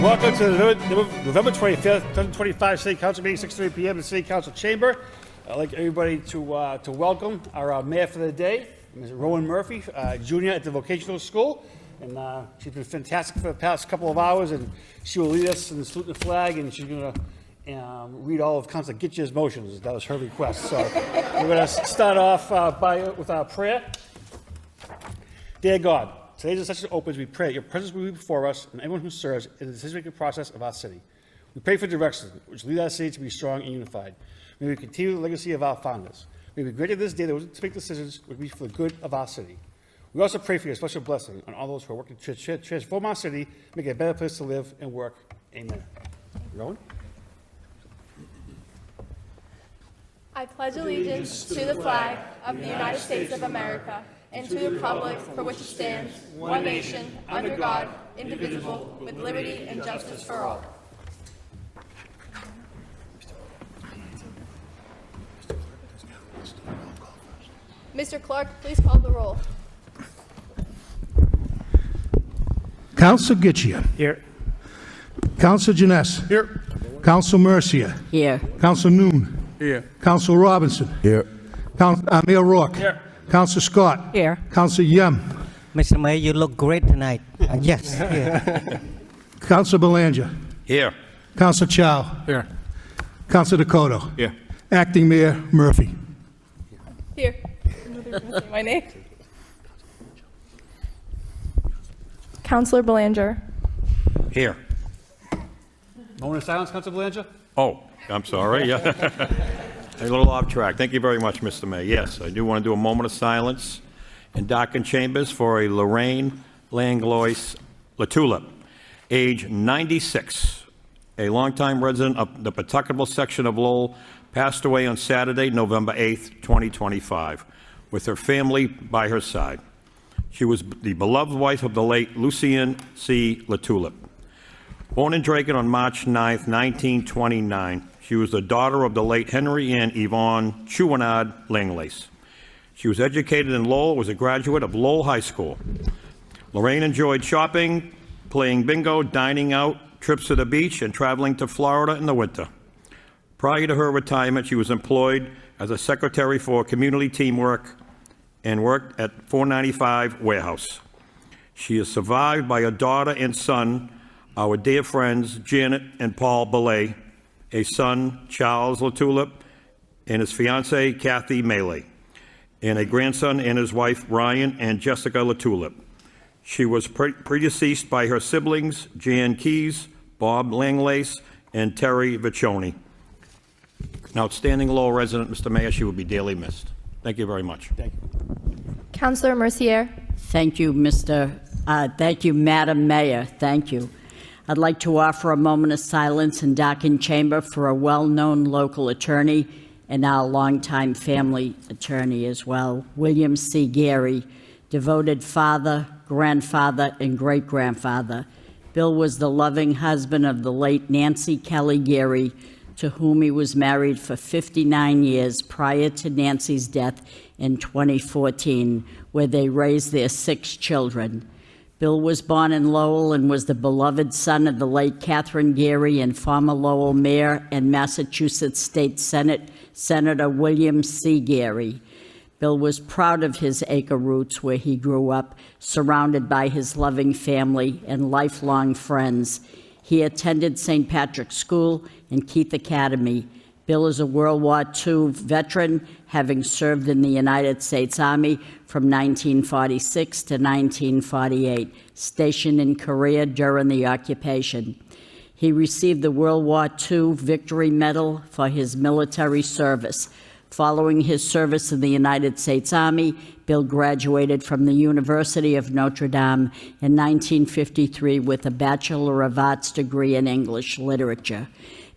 Welcome to the November 25th, 2025 City Council meeting, 6:30 p.m. in the City Council chamber. I'd like everybody to welcome our mayor for the day, Ms. Rowan Murphy, junior at the vocational school. And she's been fantastic for the past couple of hours, and she will lead us in the salute the flag, and she's going to read all of Councilor Gitche's motions. That was her request. So we're going to start off with our prayer. Dear God, today's the session opens. We pray that your presence will be before us and everyone who serves in the decision-making process of our city. We pray for direction, which lead our city to be strong and unified. May we continue the legacy of our founders. May we grant this day that we make decisions which be for the good of our city. We also pray for your special blessing on all those who are working to transform our city, make it a better place to live and work. Amen. Rowan? I pledge allegiance to the flag of the United States of America and to the republic for which it stands, one nation, under God, indivisible, with liberty and justice for all. Mr. Clerk, please call the roll. Council Gitche. Here. Council Janess. Here. Council Mercier. Here. Council Noon. Here. Council Robinson. Here. Mayor Rourke. Here. Council Scott. Here. Council Yem. Mr. Mayor, you look great tonight. Yes. Here. Council Belanger. Here. Council Chow. Here. Council Dakota. Here. Acting Mayor Murphy. Here. Say my name. Councilor Belanger. Here. Moment of silence, Councilor Belanger. Oh, I'm sorry. Yeah. A little off track. Thank you very much, Mr. Mayor. Yes, I do want to do a moment of silence in darkened chambers for a Lorraine Langlois Latulip, age 96, a longtime resident of the Pawtucketville section of Lowell, passed away on Saturday, November 8th, 2025, with her family by her side. She was the beloved wife of the late Lucien C. Latulip. Born in Draken on March 9th, 1929, she was the daughter of the late Henry and Yvonne Chouinard Langlace. She was educated in Lowell, was a graduate of Lowell High School. Lorraine enjoyed shopping, playing bingo, dining out, trips to the beach, and traveling to Florida in the winter. Prior to her retirement, she was employed as a secretary for community teamwork and worked at 495 Warehouse. She is survived by a daughter and son, our dear friends Janet and Paul Belay, a son, Charles Latulip, and his fiancée, Kathy Melee, and a grandson and his wife, Ryan and Jessica Latulip. She was predeceased by her siblings, Jan Keys, Bob Langlace, and Terry Vicioni. An outstanding Lowell resident, Mr. Mayor, she will be dearly missed. Thank you very much. Thank you. Councilor Mercier. Thank you, thank you, Madam Mayor. Thank you. I'd like to offer a moment of silence in darkened chamber for a well-known local attorney and our longtime family attorney as well, William C. Gary, devoted father, grandfather, and great-grandfather. Bill was the loving husband of the late Nancy Kelly Gary, to whom he was married for 59 years prior to Nancy's death in 2014, where they raised their 6 children. Bill was born in Lowell and was the beloved son of the late Catherine Geary and former Lowell mayor and Massachusetts State Senator William C. Geary. Bill was proud of his acre roots where he grew up, surrounded by his loving family and lifelong friends. He attended St. Patrick's School and Keith Academy. Bill is a World War II veteran, having served in the United States Army from 1946 to 1948, stationed in Korea during the occupation. He received the World War II Victory Medal for his military service. Following his service in the United States Army, Bill graduated from the University of Notre Dame in 1953 with a Bachelor of Arts degree in English literature.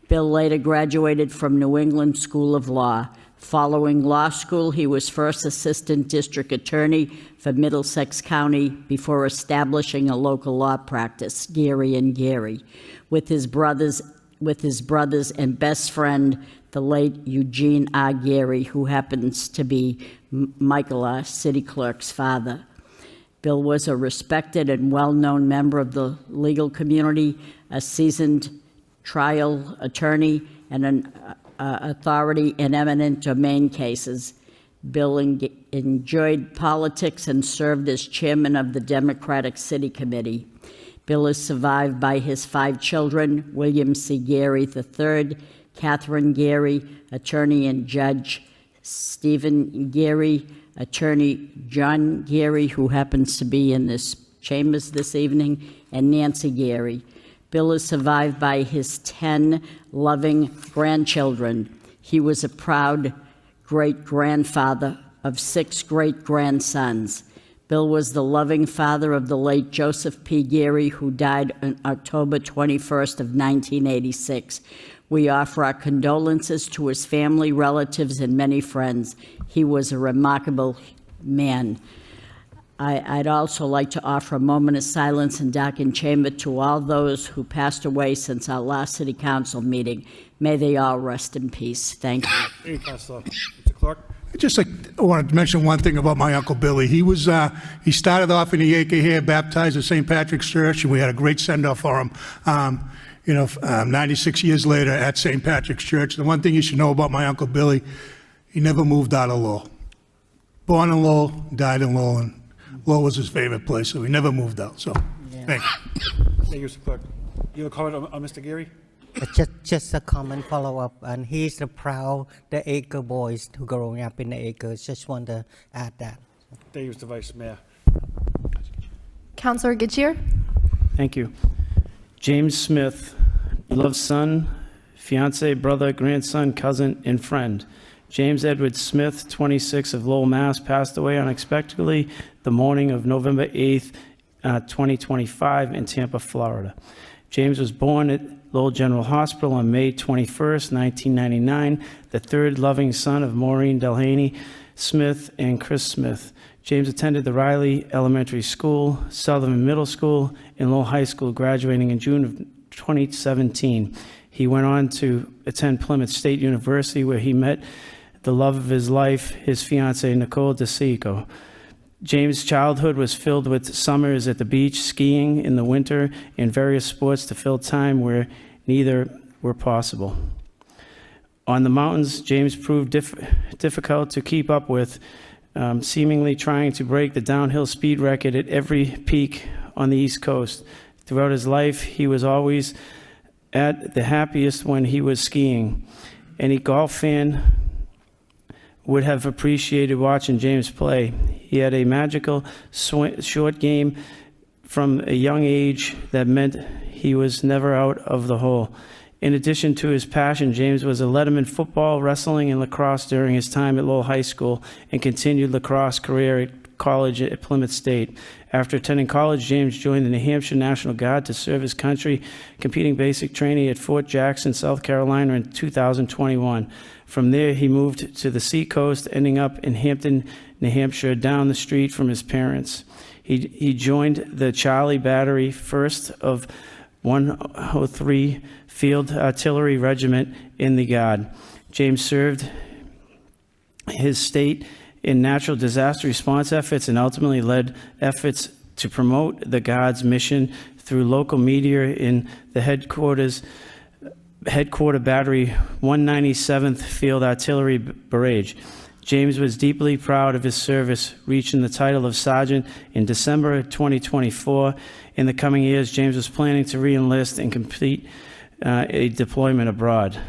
Bill later graduated from New England School of Law. Following law school, he was first Assistant District Attorney for Middlesex County before establishing a local law practice, Geary and Geary, with his brothers and best friend, the late Eugene R. Geary, who happens to be Michael R., city clerk's father. Bill was a respected and well-known member of the legal community, a seasoned trial attorney, and an authority in eminent domain cases. Bill enjoyed politics and served as chairman of the Democratic City Committee. Bill is survived by his 5 children, William C. Geary III, Catherine Geary, attorney and judge, Stephen Geary, attorney John Geary, who happens to be in this chambers this evening, and Nancy Geary. Bill is survived by his 10 loving grandchildren. He was a proud great-grandfather of 6 great-grandsons. Bill was the loving father of the late Joseph P. Geary, who died on October 21st of 1986. We offer our condolences to his family, relatives, and many friends. He was a remarkable man. I'd also like to offer a moment of silence in Docking Chamber to all those who passed away since our last City Council meeting. May they all rest in peace. Thank you. Thank you, Councilor. Mr. Clark? I wanted to mention one thing about my Uncle Billy. He started off in the acre here, baptized at St. Patrick's Church, and we had a great send-off for him. 96 years later at St. Patrick's Church. The one thing you should know about my Uncle Billy, he never moved out of Lowell. Born in Lowell, died in Lowell, and Lowell was his favorite place, so he never moved out. So, thank you. Thank you, Mr. Clark. You have a comment on Mr. Geary? Just a comment follow-up, and he's the proud, the acre boys who growing up in the acres. Just want to add that. Thank you, Mr. Vice Mayor. Councilor Getchier? Thank you. James Smith, beloved son, fiance, brother, grandson, cousin, and friend. James Edward Smith, 26, of Lowell, Mass., passed away unexpectedly the morning of November 8th, 2025 in Tampa, Florida. James was born at Lowell General Hospital on May 21st, 1999, the third loving son of Maureen Delhaney Smith and Chris Smith. James attended the Riley Elementary School, Sutherland Middle School, and Lowell High School, graduating in June of 2017. He went on to attend Plymouth State University, where he met the love of his life, his fiancée, Nicole DeSico. James' childhood was filled with summers at the beach, skiing in the winter, and various sports to fill time where neither were possible. On the mountains, James proved difficult to keep up with, seemingly trying to break the downhill speed record at every peak on the East Coast. Throughout his life, he was always at the happiest when he was skiing. Any golf fan would have appreciated watching James play. He had a magical short game from a young age that meant he was never out of the hole. In addition to his passion, James was a letterman football, wrestling, and lacrosse during his time at Lowell High School and continued lacrosse career at college at Plymouth State. After attending college, James joined the New Hampshire National Guard to serve his country, completing basic training at Fort Jackson, South Carolina in 2021. From there, he moved to the Seacoast, ending up in Hampton, New Hampshire, down the street from his parents. He joined the Charlie Battery, 1st of 103 Field Artillery Regiment in the Guard. James served his state in natural disaster response efforts and ultimately led efforts to promote the Guard's mission through local media in the headquarter battery 197th Field Artillery Barrage. James was deeply proud of his service, reaching the title of sergeant in December 2024. In the coming years, James was planning to re-enlist and complete a deployment abroad.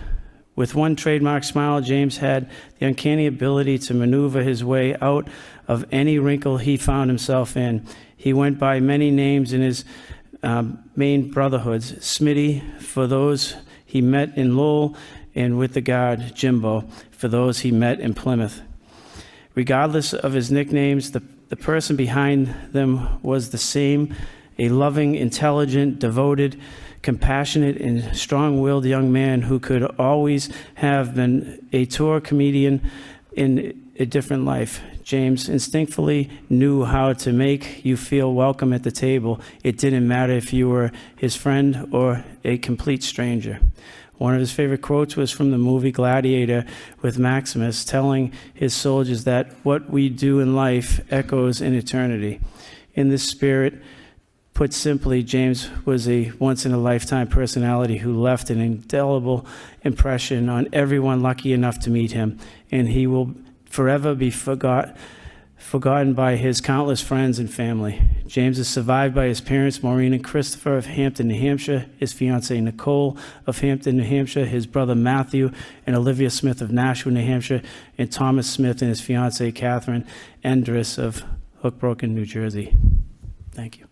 With one trademark smile, James had the uncanny ability to maneuver his way out of any wrinkle he found himself in. He went by many names in his main brotherhoods: Smitty for those he met in Lowell, and with the Guard, Jimbo for those he met in Plymouth. Regardless of his nicknames, the person behind them was the same: a loving, intelligent, devoted, compassionate, and strong-willed young man who could always have been a tour comedian in a different life. James instinctively knew how to make you feel welcome at the table. It didn't matter if you were his friend or a complete stranger. One of his favorite quotes was from the movie Gladiator, with Maximus telling his soldiers that what we do in life echoes in eternity. In this spirit, put simply, James was a once-in-a-lifetime personality who left an indelible impression on everyone lucky enough to meet him, and he will forever be forgotten by his countless friends and family. James is survived by his parents, Maureen and Christopher of Hampton, New Hampshire, his fiancée, Nicole of Hampton, New Hampshire, his brother, Matthew, and Olivia Smith of Nashua, New Hampshire, and Thomas Smith and his fiancée, Catherine Endress of Hookbroken, New Jersey. Thank you.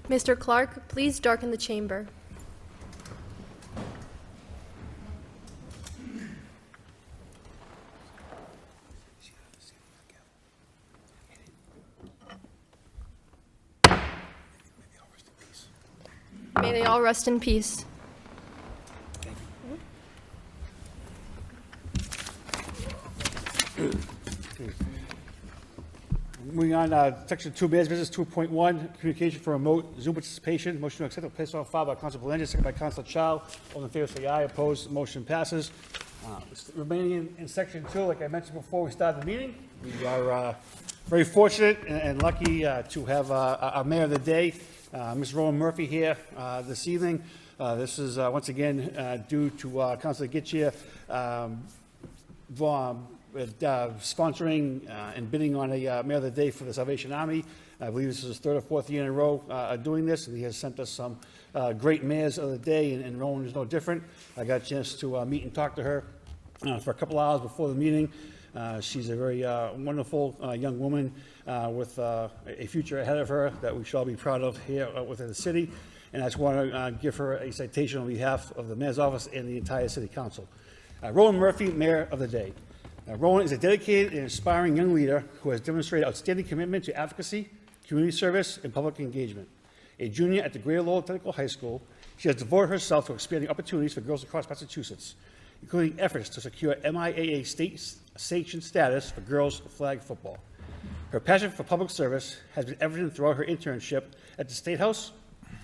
Mr. Clark, please darken the chamber. May they all rest in peace. Moving on, section 2, mayor's business 2.1, communication for remote Zoom participation. Motion to accept the place on file by Council Belanger, second by Council Child. All in favor say aye. Opposed, motion passes. Remaining in section 2, like I mentioned before we started the meeting, we are very fortunate and lucky to have our mayor of the day, Ms. Rowan Murphy, here this evening. This is once again due to Councilor Getchia sponsoring and bidding on a Mayor of the Day for the Salvation Army. I believe this is his third or fourth year in a row doing this, and he has sent us some great mayors of the day, and Rowan is no different. I got a chance to meet and talk to her for a couple hours before the meeting. She's a very wonderful young woman with a future ahead of her that we should all be proud of here within the city. And I just want to give her a citation on behalf of the Mayor's Office and the entire City Council. Rowan Murphy, Mayor of the Day. Rowan is a dedicated and inspiring young leader who has demonstrated outstanding commitment to advocacy, community service, and public engagement. A junior at the Greater Lowell Technical High School, she has devoted herself to expanding opportunities for girls across Massachusetts, including efforts to secure MIAA state-sanctioned status for girls flag football. Her passion for public service has been evident throughout her internship at the State House,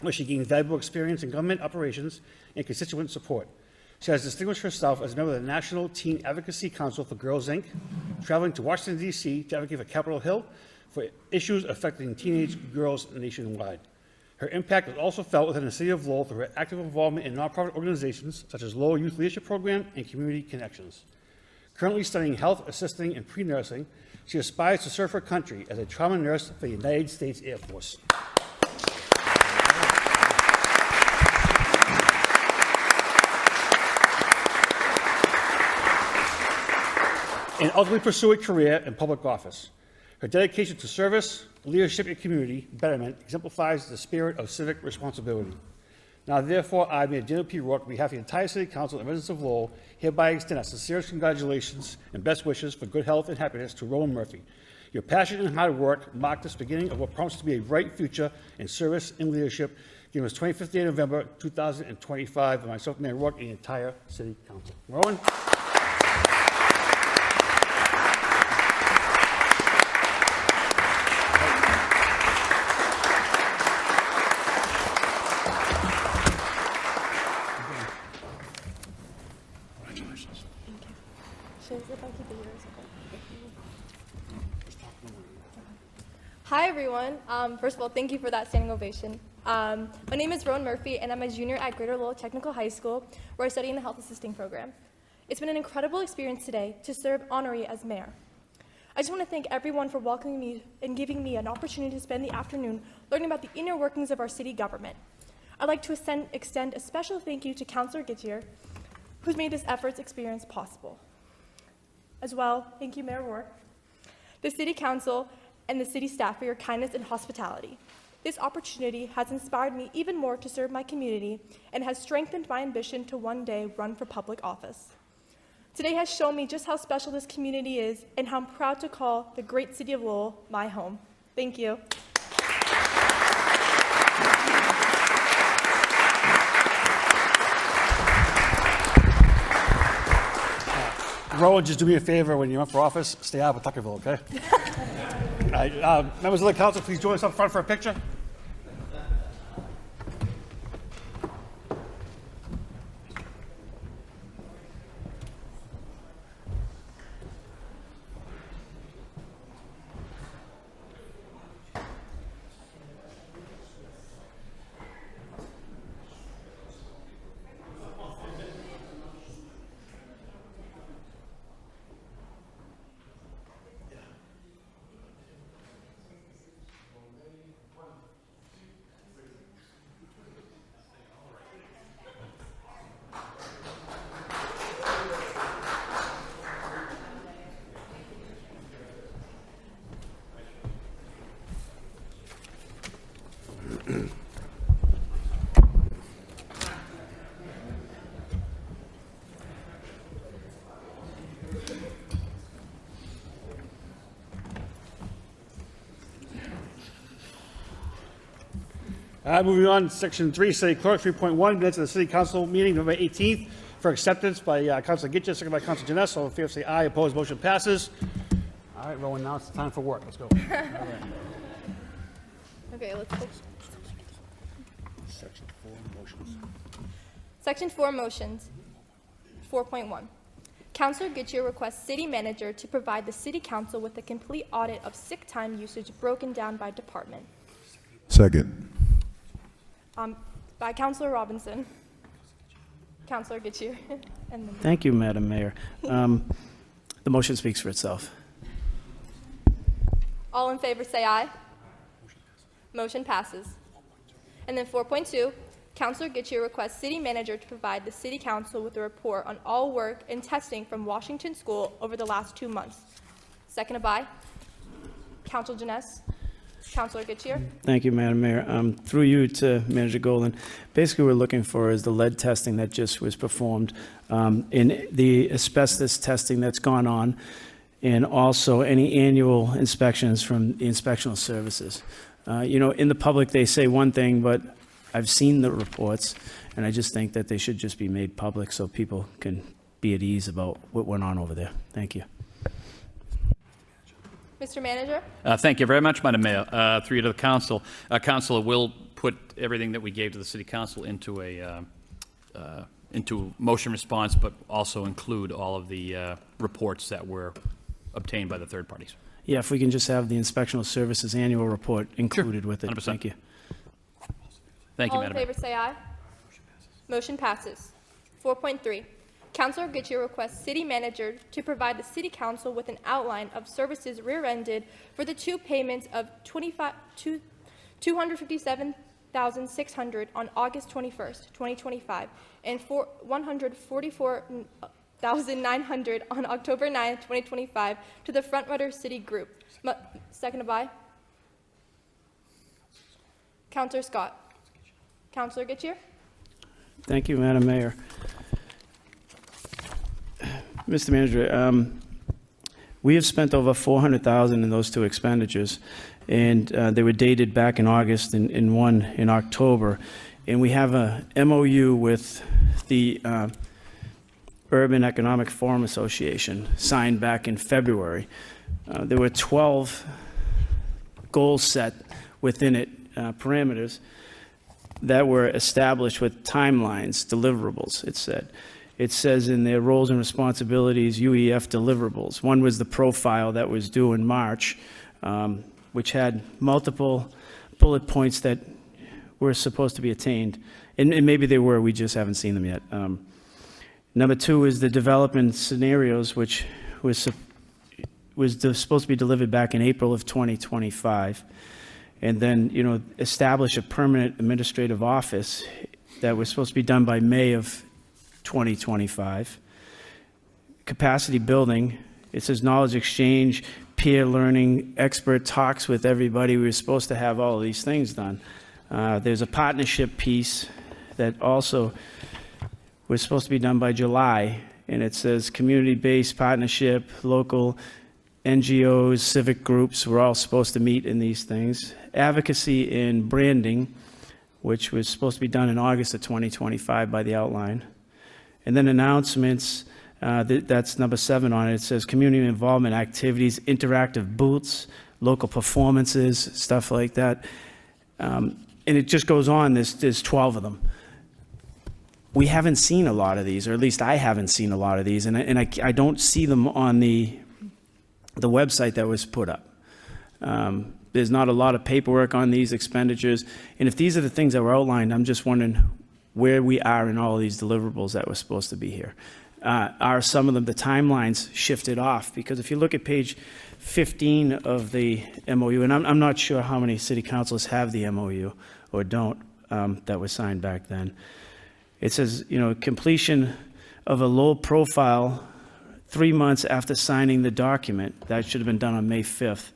where she gained valuable experience in government operations and constituent support. She has distinguished herself as a member of the National Teen Advocacy Council for Girls, Inc., traveling to Washington, D.C. to advocate for Capitol Hill for issues affecting teenage girls nationwide. Her impact is also felt within the city of Lowell through her active involvement in nonprofit organizations such as Lowell Youth Leadership Program and Community Connections. Currently studying health assisting and pre-nursing, she aspires to serve her country as a trauma nurse for the United States Air Force. And ultimately pursue a career in public office. Her dedication to service, leadership, and community betterment exemplifies the spirit of civic responsibility. Now, therefore, I, Mayor Daniel P. Rourke, on behalf of the entire City Council and residents of Lowell, hereby extend our sincerest congratulations and best wishes for good health and happiness to Rowan Murphy. Your passion and hard work marked this beginning of what promises to be a bright future in service and leadership, given us 25th day of November 2025, by myself, Mayor Rourke, and the entire City Council. Rowan. Hi, everyone. First of all, thank you for that standing ovation. My name is Rowan Murphy, and I'm a junior at Greater Lowell Technical High School, where I study in the Health Assisting Program. It's been an incredible experience today to serve honoree as mayor. I just want to thank everyone for welcoming me and giving me an opportunity to spend the afternoon learning about the inner workings of our city government. I'd like to extend a special thank you to Councillor Gittier, who's made this efforts experience possible. As well, thank you, Mayor Rourke, the City Council, and the city staff for your kindness and hospitality. This opportunity has inspired me even more to serve my community and has strengthened my ambition to one day run for public office. Today has shown me just how special this community is and how I'm proud to call the great city of Lowell my home. Thank you. Rowan, just do me a favor when you run for office, stay out of Tuckerville, okay? All right, members of the council, please join us up front for a picture. Moving on, Section 3, City Clerk, 3.1, minutes of the City Council meeting, November 18th, for acceptance by Councilor Gittier, second by Councilor Janess. All in favor, say aye. Opposed, motion passes. All right, Rowan, now it's time for work. Let's go. All right. Okay, let's go. Section 4, motions. Section 4 motions. 4.1. Councilor Gittier requests city manager to provide the city council with a complete audit of sick time usage broken down by department. Second. By Councilor Robinson. Councilor Gittier. And then Thank you, Madam Mayor. The motion speaks for itself. all in favor say aye. Motion passes. And then 4.2, Councilor Gittier requests city manager to provide the city council with a report on all work and testing from Washington School over the last 2 months. Seconded by Councilor Janess. Councilor Gittier. Thank you, Madam Mayor. Through you to Manager Golden, basically what we're looking for is the lead testing that just was performed, in the asbestos testing that's gone on, and also any annual inspections from the inspectional services. In the public, they say one thing, but I've seen the reports, and I just think that they should just be made public so people can be at ease about what went on over there. Thank you. Mr. Manager. Thank you very much, Madam Mayor. Through you to the council. Council will put everything that we gave to the City Council into into motion response, but also include all of the reports that were obtained by the third parties. Yeah, if we can just have the inspectional services annual report included with it. 100%. Thank you. Thank you, All in Madam Mayor. favor say aye. Motion passes. 4.3, Councilor Gittier requests city manager to provide the city council with an outline of services rear-ended for the two payments of $257,600 on August 21st, 2025, and $144,900 on October 9th, 2025, to the Front Runner City Group. Seconded by Councilor Scott. Councilor Gittier. Thank you, Madam Mayor. Mr. Manager, we have spent over $400,000 in those two expenditures, and they were dated back in August and one in October. And we have a MOU with the Urban Economic Forum Association signed back in February. There were 12 goals set within it, parameters, that were established with timelines, deliverables, it said. It says in their roles and responsibilities, UEF deliverables. One was the profile that was due in March, which had multiple bullet points that were supposed to be attained. And maybe they were, we just haven't seen them yet. Number 2 is the development scenarios, which was supposed to be delivered back in April of 2025. And then, establish a permanent administrative office that was supposed to be done by May of 2025. Capacity building, it says knowledge exchange, peer learning, expert talks with everybody. We were supposed to have all of these things done. There's a partnership piece that also was supposed to be done by July, and it says community-based partnership, local NGOs, civic groups, we're all supposed to meet in these things. Advocacy and branding, which was supposed to be done in August of 2025 by the outline. And then announcements, that's number 7 on it. It says community involvement activities, interactive booths, local performances, stuff like that. And it just goes on, there's 12 of them. We haven't seen a lot of these, or at least I haven't seen a lot of these, and I don't see them on the website that was put up. There's not a lot of paperwork on these expenditures, and if these are the things that were outlined, I'm just wondering where we are in all of these deliverables that were supposed to be here. Are some of them, the timelines shifted off? Because if you look at page 15 of the MOU, and I'm not sure how many city councils have the MOU or don't, that was signed back then. It says, completion of a low profile 3 months after signing the document. That should have been done on May 5th.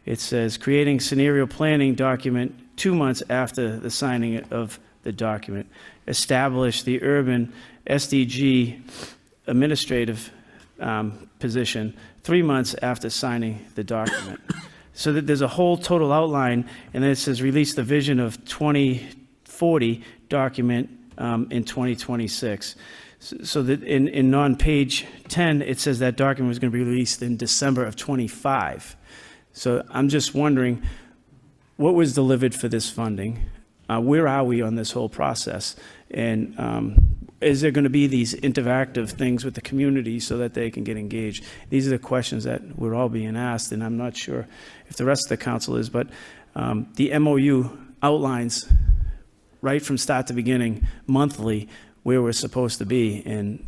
It says creating scenario planning document 2 months after the signing of the document. Establish the urban SDG administrative position 3 months after signing the document. So that there's a whole total outline, and then it says release the vision of 2040 document in 2026. So that on page 10, it says that document was going to be released in December of 25. So I'm just wondering, what was delivered for this funding? Where are we on this whole process? And is there going to be these interactive things with the community so that they can get engaged? These are the questions that we're all being asked, and I'm not sure if the rest of the council is, but the MOU outlines right from start to beginning, monthly, where we're supposed to be, and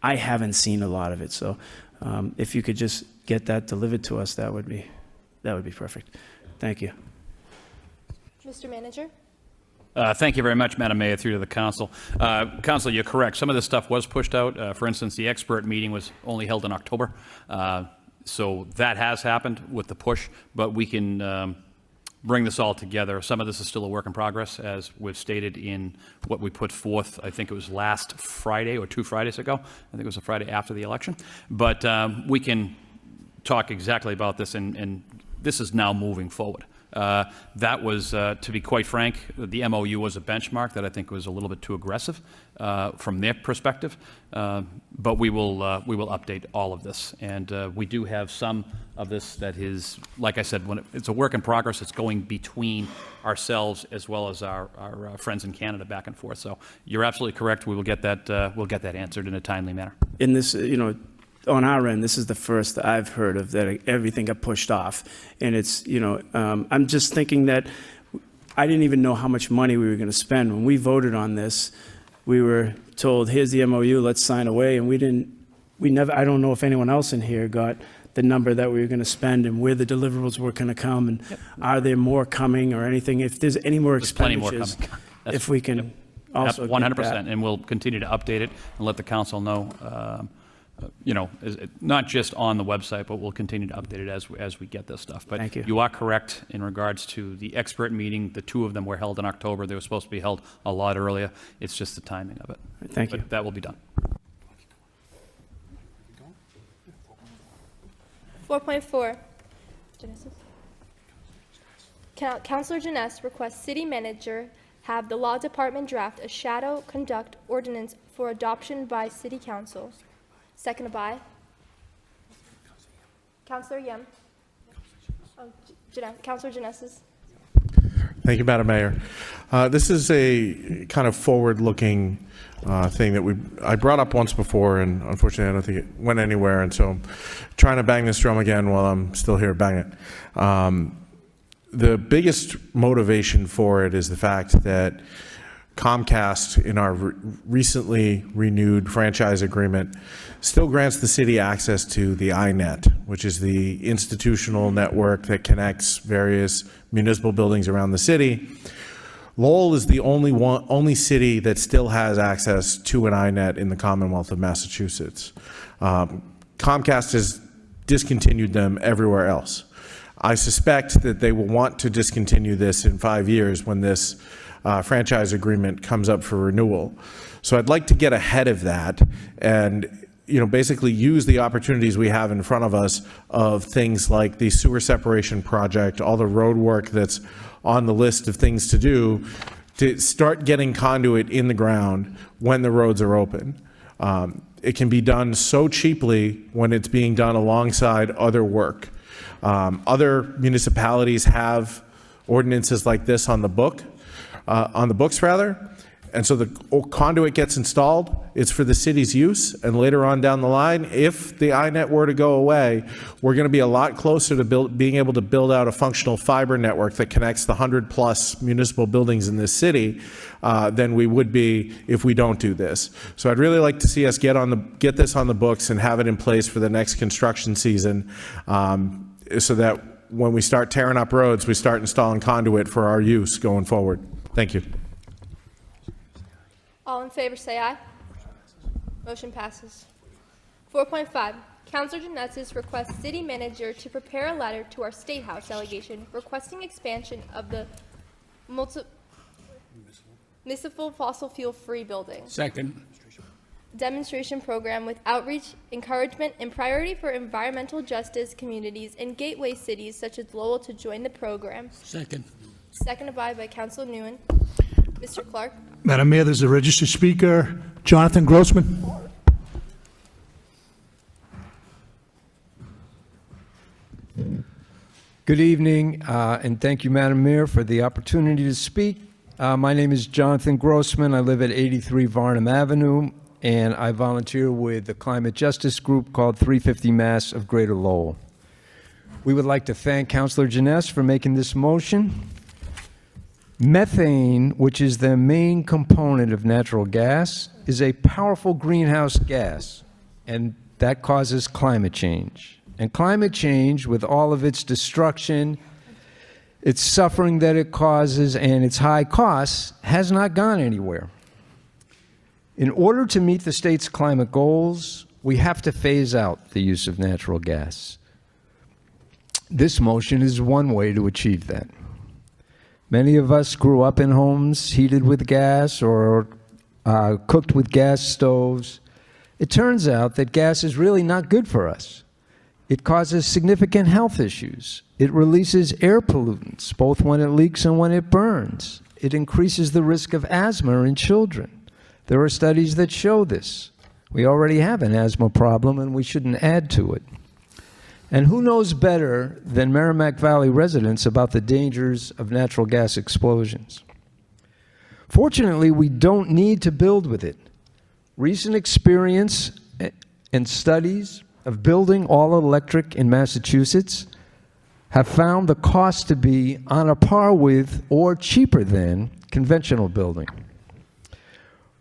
I haven't seen a lot of it. So if you could just get that delivered to us, that would be perfect. Thank you. Mr. Manager? Thank you very much, Madam Mayor, through to the council. Council, you're correct. Some of this stuff was pushed out. For instance, the expert meeting was only held in October. So that has happened with the push, but we can bring this all together. Some of this is still a work in progress, as we've stated in what we put forth. I think it was last Friday or 2 Fridays ago. I think it was a Friday after the election. But we can talk exactly about this, and this is now moving forward. That was, to be quite frank, the MOU was a benchmark that I think was a little bit too aggressive from their perspective. But we will update all of this, and we do have some of this that is, like I said, when it's a work in progress. It's going between ourselves as well as our friends in Canada back and forth. So you're absolutely correct. We will get that. We'll get that answered in a timely manner. In this, on our end, this is the first that I've heard of that everything got pushed off. And it's, I'm just thinking that I didn't even know how much money we were going to spend. When we voted on this, we were told, here's the MOU, let's sign away. And I don't know if anyone else in here got the number that we were going to spend and where the deliverables were going to come. And are there more coming or anything? If there's any more expenditures, if we can also 100%, and we'll continue to update it and let the council know. Not just on the website, but we'll continue to update it as we get this stuff. But thank you. You are correct in regards to the expert meeting. The 2 of them were held in October. They were supposed to be held a lot earlier. It's just the timing of it. Thank you. But that will be done. 4.4. Genesis. Councilor Janess requests City Manager have the Law Department draft a shadow conduct ordinance for adoption by City Council. Seconded by Councilor Yem. Councilor Genesis. Thank you, Madam Mayor. This is a kind of forward-looking thing that I brought up once before, and unfortunately I don't think it went anywhere, and so I'm trying to bang this drum again while I'm still here banging it. the biggest motivation for it is the fact that Comcast, in our recently renewed franchise agreement, still grants the city access to the iNet, which is the institutional network that connects various municipal buildings around the city. Lowell is the only city that still has access to an iNet in the Commonwealth of Massachusetts. Comcast has discontinued them everywhere else. I suspect that they will want to discontinue this in 5 years when this franchise agreement comes up for renewal. So I'd like to get ahead of that and basically use the opportunities we have in front of us of things like the sewer separation project, all the road work that's on the list of things to do, to start getting conduit in the ground when the roads are open. It can be done so cheaply when it's being done alongside other work. Other municipalities have ordinances like this on the books, and so the conduit gets installed. It's for the city's use, and later on down the line, if the iNet were to go away, we're going to be a lot closer to being able to build out a functional fiber network that connects the 100+ municipal buildings in this city than we would be if we don't do this. So I'd really like to see us get this on the books and have it in place for the next construction season, so that when we start tearing up roads, we start installing conduit for our use going forward. Thank you. All in favor say aye. Motion passes. 4.5, Councilor Janetzis requests city manager to prepare a letter to our State House delegation requesting expansion of the municipal fossil fuel-free building. Second. Demonstration program with outreach, encouragement, and priority for environmental justice communities and gateway cities such as Lowell to join the program. Second. Seconded by Councilor Nguyen. Mr. Clark. Madam Mayor, there's a registered speaker, Jonathan Grossman. Good evening, and thank you, Madam Mayor, for the opportunity to speak. My name is Jonathan Grossman. I live at 83 Varnum Avenue, and I volunteer with the climate justice group called 350 Mass of Greater Lowell. We would like to thank Councilor Janess for making this motion. Methane, which is the main component of natural gas, is a powerful greenhouse gas, and that causes climate change. And climate change, with all of its destruction, its suffering that it causes, and its high costs, has not gone anywhere. In order to meet the state's climate goals, we have to phase out the use of natural gas. This motion is one way to achieve that. Many of us grew up in homes heated with gas or cooked with gas stoves. It turns out that gas is really not good for us. It causes significant health issues. It releases air pollutants, both when it leaks and when it burns. It increases the risk of asthma in children. There are studies that show this. We already have an asthma problem, and we shouldn't add to it. And who knows better than Merrimack Valley residents about the dangers of natural gas explosions? Fortunately, we don't need to build with it. Recent experience and studies of building all electric in Massachusetts have found the cost to be on a par with or cheaper than conventional building.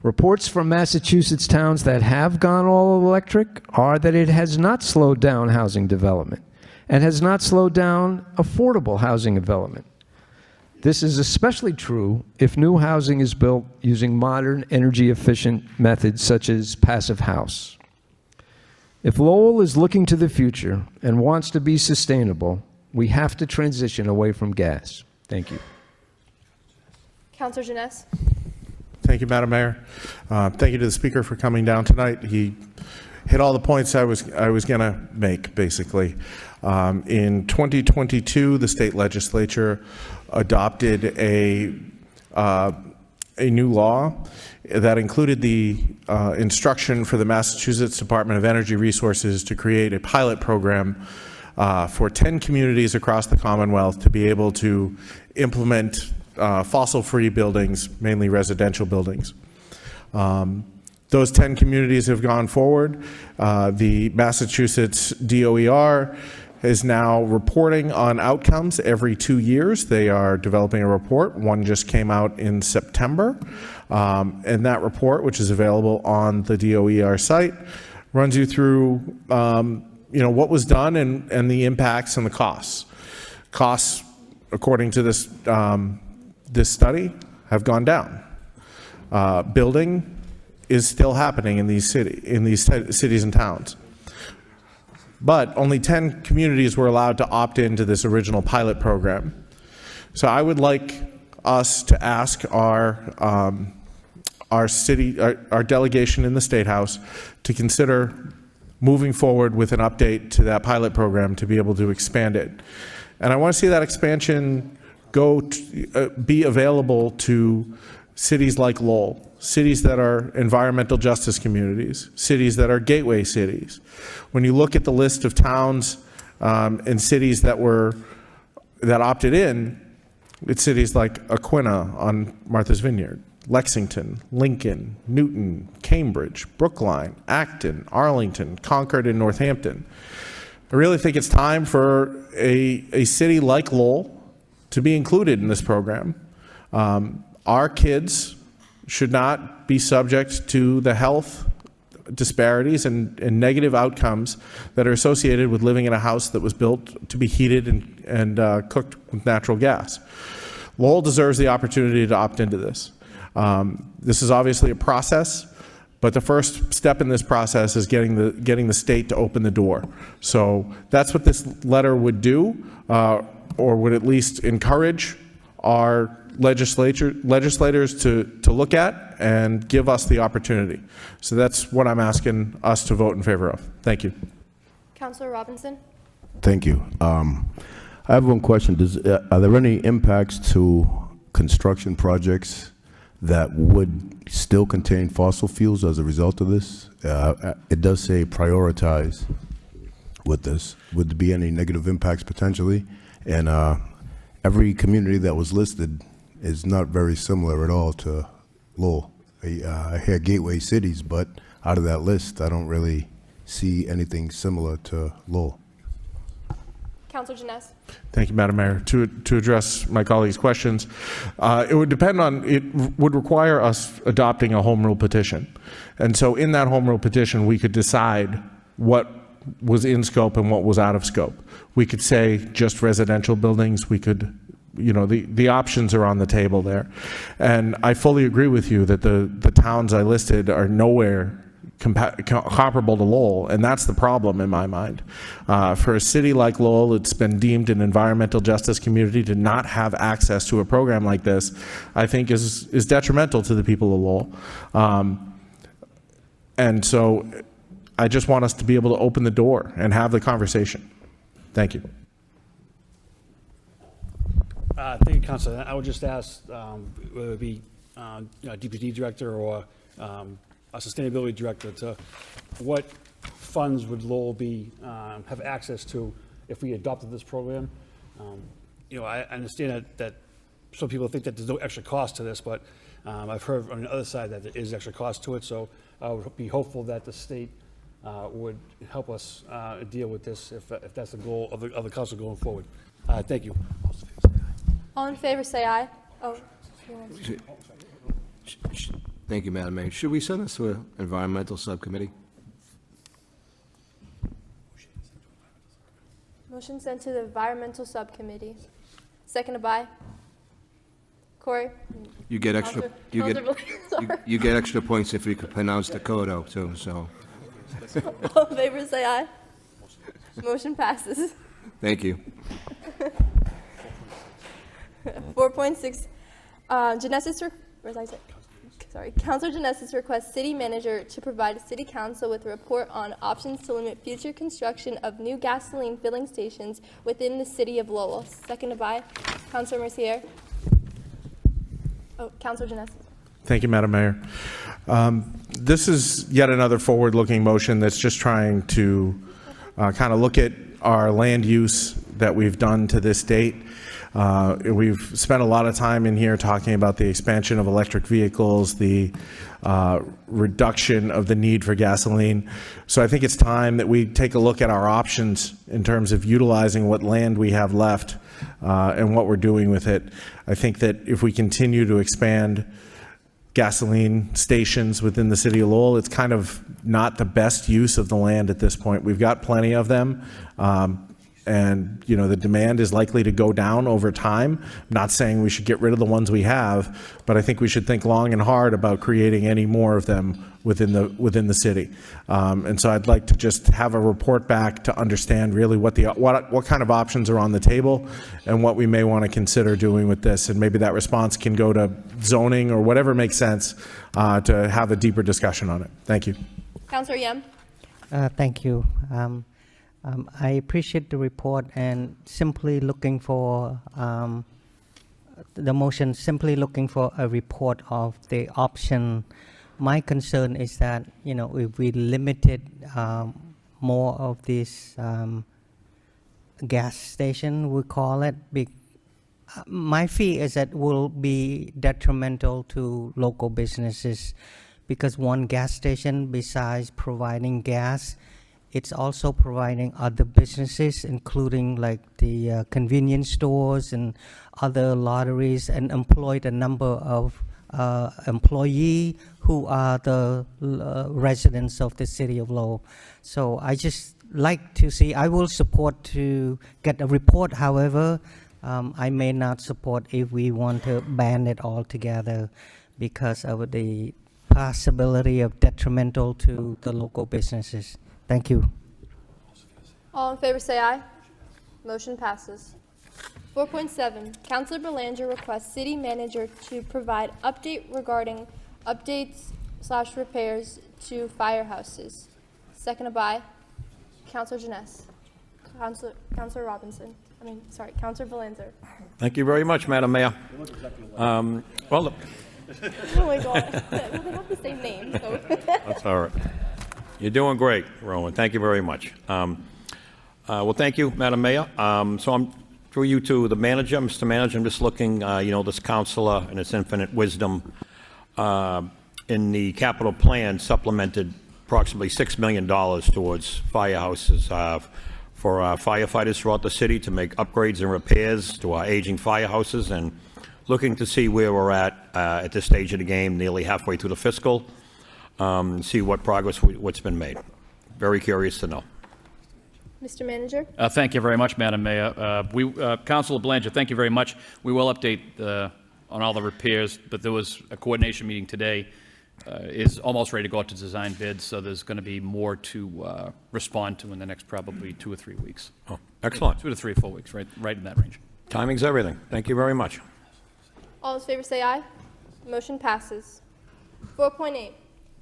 Reports from Massachusetts towns that have gone all electric are that it has not slowed down housing development and has not slowed down affordable housing development. This is especially true if new housing is built using modern energy-efficient methods such as passive house. If Lowell is looking to the future and wants to be sustainable, we have to transition away from gas. Thank you. Councilor Janess. Thank you, Madam Mayor. Thank you to the speaker for coming down tonight. He hit all the points I was going to make, basically. In 2022, the state legislature adopted a new law that included the instruction for the Massachusetts Department of Energy Resources to create a pilot program for 10 communities across the Commonwealth to be able to implement fossil-free buildings, mainly residential buildings. Those 10 communities have gone forward. The Massachusetts DOER is now reporting on outcomes every 2 years. They are developing a report. One just came out in September. And that report, which is available on the DOER site, runs you through what was done and the impacts and the costs. Costs, according to this study, have gone down. Building is still happening in these cities and towns. But only 10 communities were allowed to opt into this original pilot program. So I would like us to ask our delegation in the State House to consider moving forward with an update to that pilot program to be able to expand it. And I want to see that expansion be available to cities like Lowell, cities that are environmental justice communities, cities that are gateway cities. When you look at the list of towns and cities that opted in, it's cities like Aquina on Martha's Vineyard, Lexington, Lincoln, Newton, Cambridge, Brookline, Acton, Arlington, Concord, and Northampton. I really think it's time for a city like Lowell to be included in this program. Our kids should not be subject to the health disparities and negative outcomes that are associated with living in a house that was built to be heated and cooked with natural gas. Lowell deserves the opportunity to opt into this. This is obviously a process, but the first step in this process is getting the state to open the door. So that's what this letter would do, or would at least encourage our legislators to look at and give us the opportunity. So that's what I'm asking us to vote in favor of. Thank you. Councilor Robinson? Thank you. I have one question. Are there any impacts to construction projects that would still contain fossil fuels as a result of this? It does say prioritize with this. Would there be any negative impacts potentially? And every community that was listed is not very similar at all to Lowell. I hear gateway cities, but out of that list, I don't really see anything similar to Lowell. Councilor Janess? Thank you, Madam Mayor. To address my colleague's questions, it would require us adopting a home rule petition. And so in that home rule petition, we could decide what was in scope and what was out of scope. We could say just residential buildings. We could, the options are on the table there. And I fully agree with you that the towns I listed are nowhere comparable to Lowell, and that's the problem in my mind. For a city like Lowell, it's been deemed an environmental justice community. To not have access to a program like this, I think is detrimental to the people of Lowell. And so I just want us to be able to open the door and have the conversation. Thank you. Thank you, Councilor. I would just ask whether it be DPD director or a sustainability director to what funds would Lowell have access to if we adopted this program. I understand that some people think that there's no extra cost to this, but I've heard on the other side that there is extra cost to it. So I would be hopeful that the state would help us deal with this if that's the goal of the council going forward. Thank you. All in favor, say aye. Oh. Thank you, Madam Mayor. Should we send this to an environmental subcommittee? Motion sent to the environmental subcommittee. Seconded by Corey. You get extra. You get extra points if you could pronounce the code too. So. All in favor, say aye. Motion passes. Thank you. 4.6. Councilor Janess's requests city manager to provide city council with a report on options to limit future construction of new gasoline filling stations within the city of Lowell. Seconded by Councilor Mercier. Oh, Councilor Janess. Thank you, Madam Mayor. This is yet another forward-looking motion that's just trying to kind of look at our land use that we've done to this date. We've spent a lot of time in here talking about the expansion of electric vehicles, the reduction of the need for gasoline. So I think it's time that we take a look at our options in terms of utilizing what land we have left and what we're doing with it. I think that if we continue to expand gasoline stations within the city of Lowell, it's kind of not the best use of the land at this point. We've got plenty of them. And, you know, the demand is likely to go down over time. I'm not saying we should get rid of the ones we have, but I think we should think long and hard about creating any more of them within the city. And so I'd like to just have a report back to understand really what kind of options are on the table and what we may want to consider doing with this. And maybe that response can go to zoning or whatever makes sense to have a deeper discussion on it. Thank you. Councillor Yem. Thank you. I appreciate the report and simply looking for the motion, simply looking for a report of the option. My concern is that, you know, if we limited more of this gas station, we call it, my fear is that it will be detrimental to local businesses, because one gas station, besides providing gas, it's also providing other businesses, including like the convenience stores and other lotteries, and employed a number of employees who are the residents of the city of Lowell. So I just like to see, I will support to get a report. However, I may not support if we want to ban it altogether because of the possibility of detrimental to the local businesses. Thank you. All in favor say aye. Motion passes. 4.7, Councilor Belanger requests city manager to provide update regarding updates/repairs to firehouses. Seconded by Councilor Janess. Councilor Robinson. Councilor Belanger. Thank you very much, Madam Mayor. Well, Oh my God. Well, they have the same name, so. that's all right. You're doing great, Rowan. Thank you very much. Well, thank you, Madam Mayor. So I'm through you to the manager. Mr. Manager, I'm just looking, this councilor and its infinite wisdom in the capital plan supplemented approximately $6 million towards firehouses for firefighters throughout the city to make upgrades and repairs to our aging firehouses, and looking to see where we're at this stage of the game, nearly halfway through the fiscal. See what progress, what's been made. Very curious to know. Mr. Manager. Thank you very much, Madam Mayor. Councilor Belanger, thank you very much. We will update on all the repairs, but there was a coordination meeting today. Is almost ready to go out to design bids, so there's going to be more to respond to in the next probably 2 or 3 weeks. Oh, excellent. 2 to 3 or 4 weeks, right in that range. Timing's everything. Thank you very much. All in favor say aye. Motion passes. 4.8,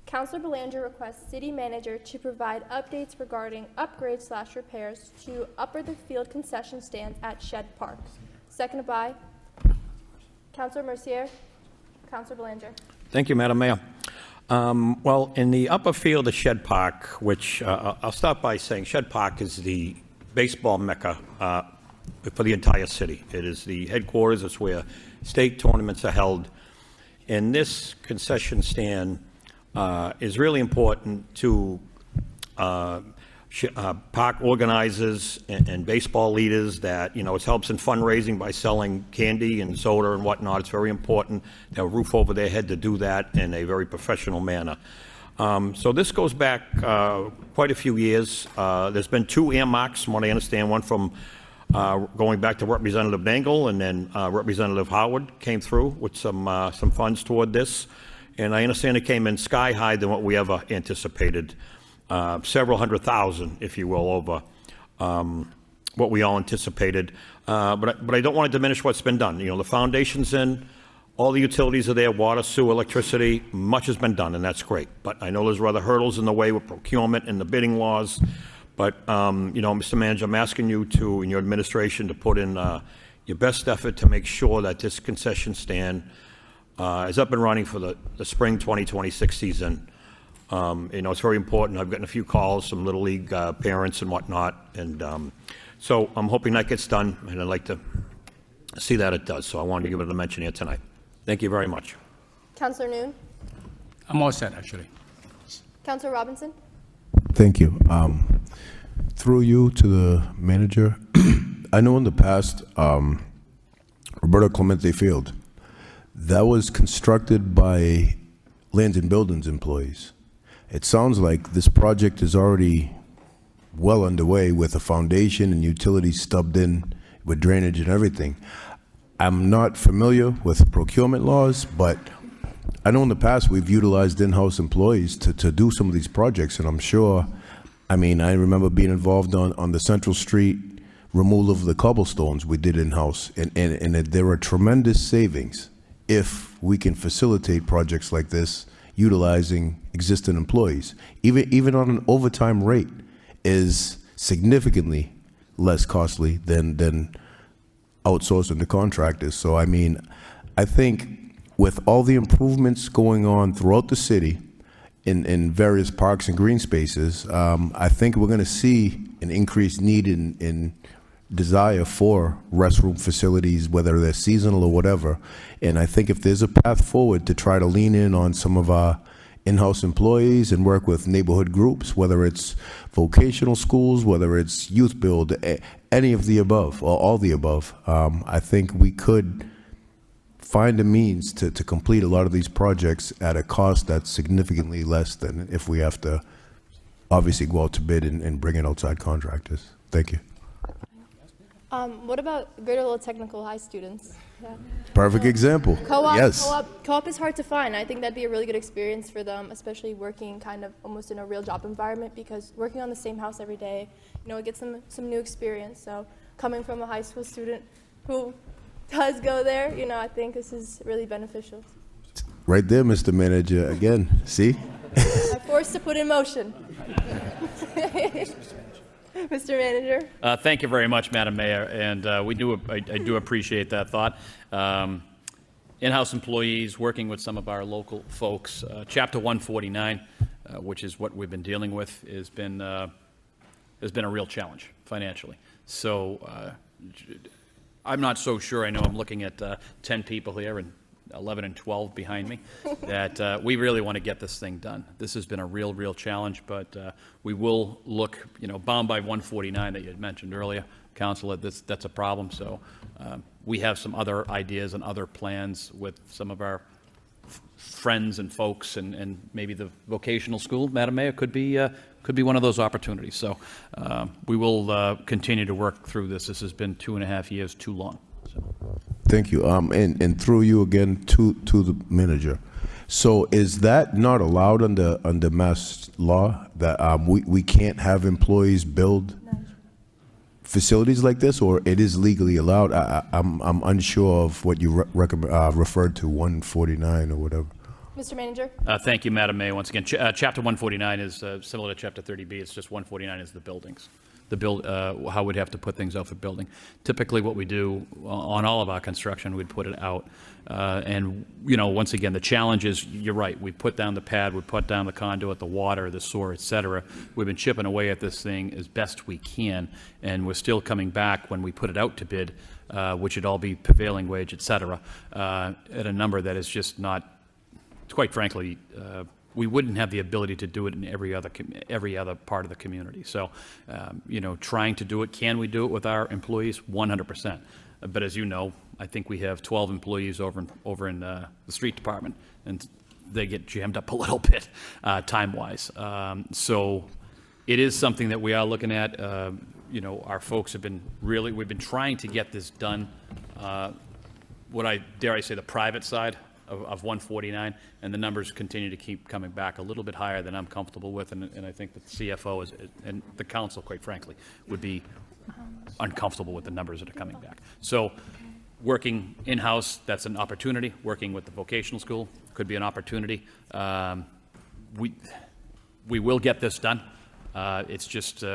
Councilor Belanger requests city manager to provide updates regarding upgrades/repairs to upper the field concession stands at Shed Park. Seconded by Councilor Mercier. Councilor Belanger. Thank you, Madam Mayor. Well, in the upper field of Shed Park, which I'll start by saying Shed Park is the baseball mecca for the entire city. It is the headquarters. It's where state tournaments are held. And this concession stand is really important to park organizers and baseball leaders that, it helps in fundraising by selling candy and soda and whatnot. It's very important to have a roof over their head to do that in a very professional manner. So this goes back quite a few years. There's been 2 earmarks, from what I understand, one from going back to Representative Dangle, and then Representative Howard came through with some funds toward this. And I understand it came in sky high than what we ever anticipated. Several $100,000, if you will, over what we all anticipated. But I don't want to diminish what's been done. The foundation's in, all the utilities are there, water, sewer, electricity, much has been done, and that's great. But I know there's other hurdles in the way with procurement and the bidding laws. But, Mr. Manager, I'm asking you to, in your administration, to put in your best effort to make sure that this concession stand is up and running for the spring 2026 season. It's very important. I've gotten a few calls from Little League parents and whatnot, and so I'm hoping that gets done, and I'd like to see that it does. So I wanted to give it a mention here tonight. Thank you very much. Counselor Noon, I'm all set, actually. Counselor Robinson, Thank you. Through you to the manager, I know in the past, Roberto Clemente Field, that was constructed by Lands and Buildings employees. It sounds like this project is already well underway with a foundation and utilities stubbed in with drainage and everything. I'm not familiar with procurement laws, but I know in the past we've utilized in-house employees to do some of these projects, and I'm sure, I remember being involved on the Central Street removal of the cobblestones we did in-house, and there are tremendous savings if we can facilitate projects like this utilizing existing employees. Even on an overtime rate is significantly less costly than outsourcing to contractors. So I think with all the improvements going on throughout the city in various parks and green spaces, I think we're going to see an increased need in desire for restroom facilities, whether they're seasonal or whatever. And I think if there's a path forward to try to lean in on some of our in-house employees and work with neighborhood groups, whether it's vocational schools, whether it's youth build, any of the above, or all the above, I think we could find a means to complete a lot of these projects at a cost that's significantly less than if we have to obviously go out to bid and bring in outside contractors. Thank you. what about Greater Lowell Technical High students? Yeah. Perfect example. Co-op, Yes. co-op is hard to find. I think that'd be a really good experience for them, especially working kind of almost in a real job environment, because working on the same house every day, it gets them some new experience. So coming from a high school student who does go there, I think this is really beneficial. Right there, Mr. Manager. Again, see? I'm forced to put in motion. Mr. Manager. Thank you very much, Madam Mayor, and I do appreciate that thought. In-house employees, working with some of our local folks. Chapter 149, which is what we've been dealing with, has been a real challenge financially. So I'm not so sure. I know I'm looking at 10 people here and 11 and 12 behind me, that we really want to get this thing done. This has been a real challenge, but we will look, bound by 149 that you had mentioned earlier, Councilor, that's a problem. So we have some other ideas and other plans with some of our friends and folks, and maybe the vocational school, Madam Mayor, could be one of those opportunities. So we will continue to work through this. This has been 2.5 years too long. So. Thank you. And through you again to the manager. So is that not allowed under mass law, that we can't have employees build facilities like this, or it is legally allowed? I'm unsure of what you referred to, 149 or whatever. Mr. Manager. Thank you, Madam Mayor. Once again, Chapter 149 is similar to Chapter 30B. It's just 149 is the buildings. How we'd have to put things out for building. Typically what we do on all of our construction, we'd put it out. And, once again, the challenge is, you're right, we put down the pad, we put down the conduit, the water, the sewer, et cetera. We've been chipping away at this thing as best we can, and we're still coming back when we put it out to bid, which would all be prevailing wage, et cetera, at a number that is just not, quite frankly, we wouldn't have the ability to do it in every other part of the community. So, trying to do it, can we do it with our employees? 100%. But as you know, I think we have 12 employees over in the street department, and they get jammed up a little bit time-wise. So it is something that we are looking at. Our folks have been we've been trying to get this done. Dare I say, the private side of 149, and the numbers continue to keep coming back a little bit higher than I'm comfortable with, and I think that the CFO and the council, quite frankly, would be uncomfortable with the numbers that are coming back. So working in-house, that's an opportunity. Working with the vocational school could be an opportunity. We will get this done. It's just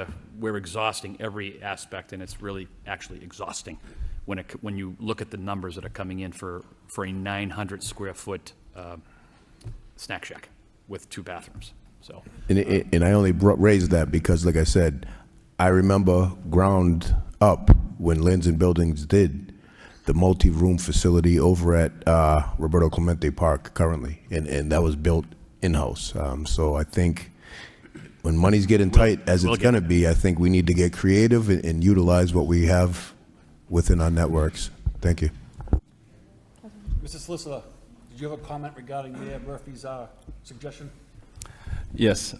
we're exhausting every aspect, and it's really actually exhausting when you look at the numbers that are coming in for a 900 square foot snack shack with 2 bathrooms. So, and I only raised that because, like I said, I remember ground up when Lands and Buildings did the multi-room facility over at Roberto Clemente Park currently, and that was built in-house. So I think when money's getting tight, as it's going to be, I think we need to get creative and utilize what we have within our networks. Thank you. Mr. Solicitor, did you have a comment regarding Mayor Murphy's suggestion? Yes,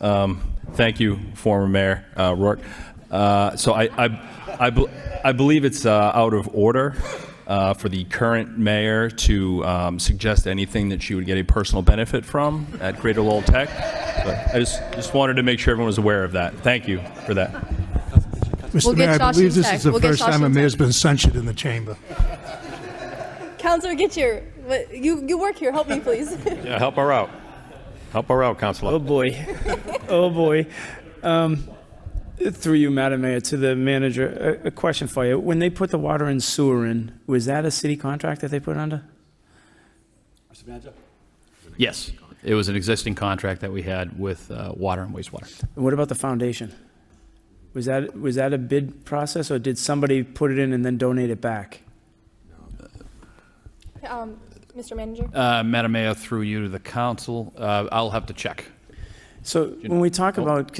thank you, former Mayor Rourke. So I believe it's out of order for the current mayor to suggest anything that she would get a personal benefit from at Greater Lowell Tech. But I just wanted to make sure everyone was aware of that. Thank you for that. Mr. Mayor, I believe this is the first time a mayor's been censured in the chamber. Councilor Gettier, you work here. Help me, please. Yeah, help her out. Help her out, Councilor. Oh, boy. Oh, boy. Through you, Madam Mayor, to the manager, a question for you. When they put the water and sewer in, was that a city contract that they put under? Mr. Manager? Yes, it was an existing contract that we had with water and wastewater. And what about the foundation? Was that a bid process, or did somebody put it in and then donate it back? Mr. Manager? Madam Mayor, through you to the council, I'll have to check. So when we talk about...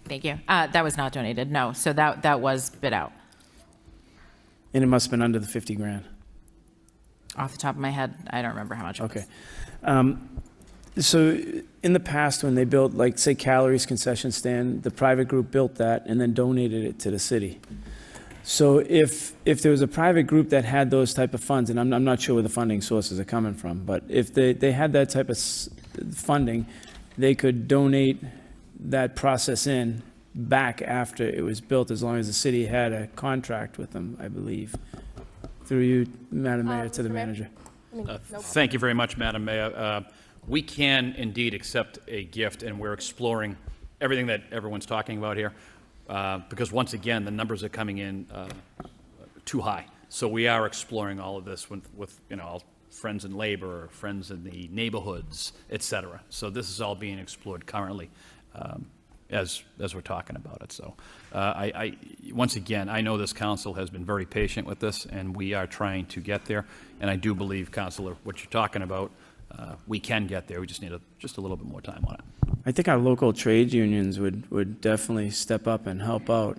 Thank you. That was not donated, no. So that was bid out. And it must have been under the 50 grand. Off the top of my head, I don't remember how much it Okay. was. So in the past, when they built, like, say, Calories concession stand, the private group built that and then donated it to the city. So if there was a private group that had those type of funds, and I'm not sure where the funding sources are coming from, but if they had that type of funding, they could donate that process in back after it was built, as long as the city had a contract with them, I believe. Through you, Madam Mayor, to the Mr. Mayor? manager. Thank you very much, Madam Mayor. We can indeed accept a gift, and we're exploring everything that everyone's talking about here, because once again, the numbers are coming in too high. So we are exploring all of this with all friends in labor, friends in the neighborhoods, et cetera. So this is all being explored currently as we're talking about it. So once again, I know this council has been very patient with this, and we are trying to get there. And I do believe, Councilor, what you're talking about, we can get there. We just need just a little bit more time on it. I think our local trade unions would definitely step up and help out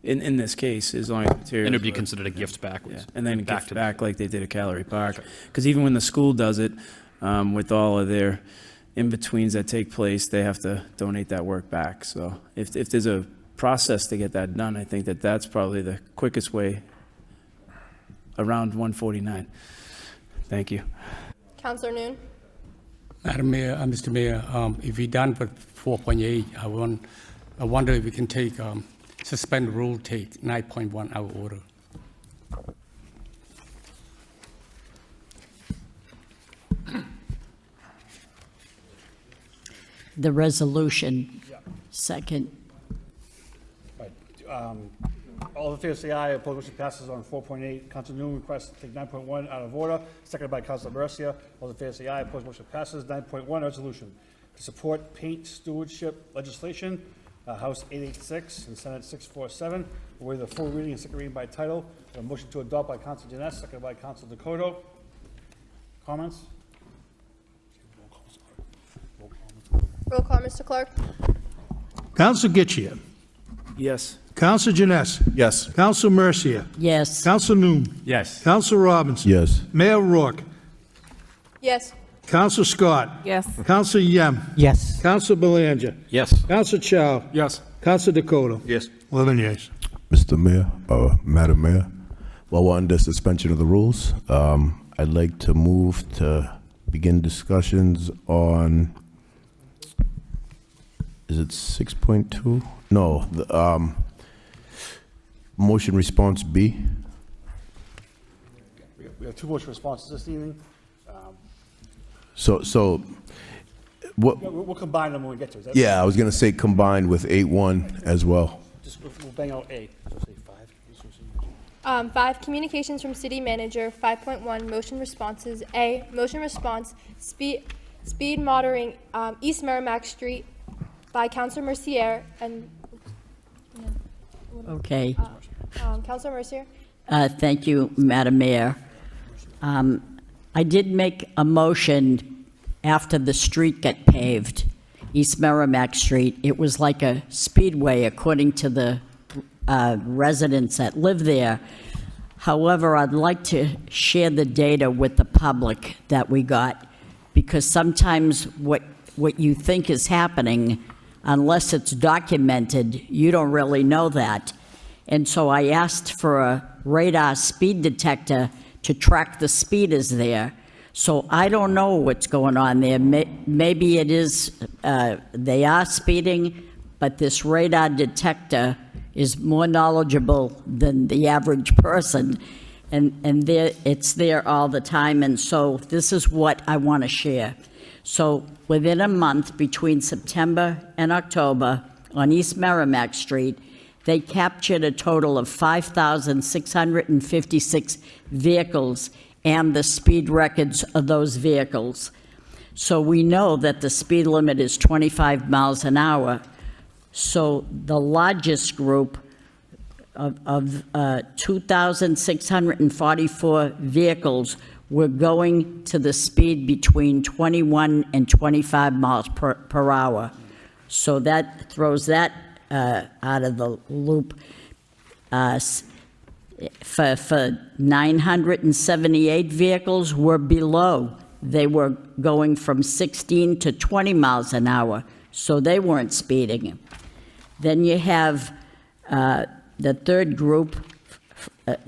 in this case, as long as materials... And it would be were- considered a gift backwards. Yeah, and then Back gift back like they did at Calorie Park. Because even when the school does it, with all of their in-betweens that take place, they have to donate that work back. So if there's a process to get that done, I think that's probably the quickest way around 149. Thank you. Councilor Noon? Madam Mayor, Mr. Mayor, if we done with 4.8, I wonder if we can take, suspend rule, take 9.1 out of order. The resolution, second. Right. All in favor say aye. Opposed, motion passes on 4.8. Council Noon requests to take 9.1 out of order, seconded by Councilor Mercia. All in favor say aye. Opposed, motion passes. 9.1, resolution to support paint stewardship legislation, House 886 and Senate 647. With a full reading and second reading by title. A motion to adopt by Councilor Janess, seconded by Councilor Dakota. Comments? Roll call, Mr. Clerk? Counsel Getchia. Yes. Counsel Janess. Yes. Counsel Mercia. Yes. Counsel Noon. Yes. Counsel Robinson. Yes. Mayor Rourke. Yes. Counsel Scott. Yes. Counsel Yem. Yes. Counsel Belanger. Yes. Counsel Chow. Yes. Counsel Dakota. Yes. 11 yeas. Mr. Mayor, Madam Mayor, while we're under suspension of the rules, I'd like to move to begin discussions on, is it 6.2? No, the motion response B. We have two motion responses this evening. So what? We'll combine them when we get to it. Yeah, I was going to say combined with 8.1 as well. Just, we'll bang out A. So say 5. 5, communications from city manager. 5.1, motion responses. A, motion response, speed monitoring, East Merrimack Street by Councilor Mercier and... Okay. Councilor Mercier? Thank you, Madam Mayor. I did make a motion after the street got paved, East Merrimack Street. It was like a speedway, according to the residents that live there. However, I'd like to share the data with the public that we got, because sometimes what you think is happening, unless it's documented, you don't really know that. And so I asked for a radar speed detector to track the speeders there. So I don't know what's going on there. Maybe it is, they are speeding, but this radar detector is more knowledgeable than the average person. And it's there all the time. And so this is what I want to share. So within a month, between September and October, on East Merrimack Street, they captured a total of 5,656 vehicles and the speed records of those vehicles. So we know that the speed limit is 25 miles an hour. So the largest group of 2,644 vehicles were going to the speed between 21 and 25 miles per hour. So that throws that out of the loop. For 978 vehicles were below. They were going from 16 to 20 miles an hour, so they weren't speeding. Then you have the third group,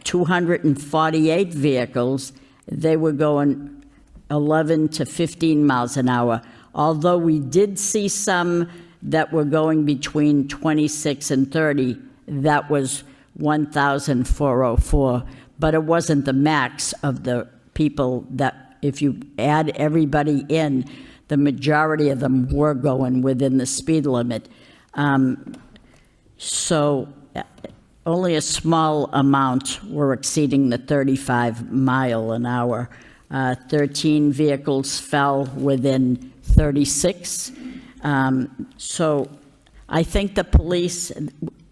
248 vehicles. They were going 11 to 15 miles an hour, although we did see some that were going between 26 and 30. That was 1,404, but it wasn't the max of the people that, if you add everybody in, the majority of them were going within the speed limit. So only a small amount were exceeding the 35 mile an hour. 13 vehicles fell within 36. So I think the police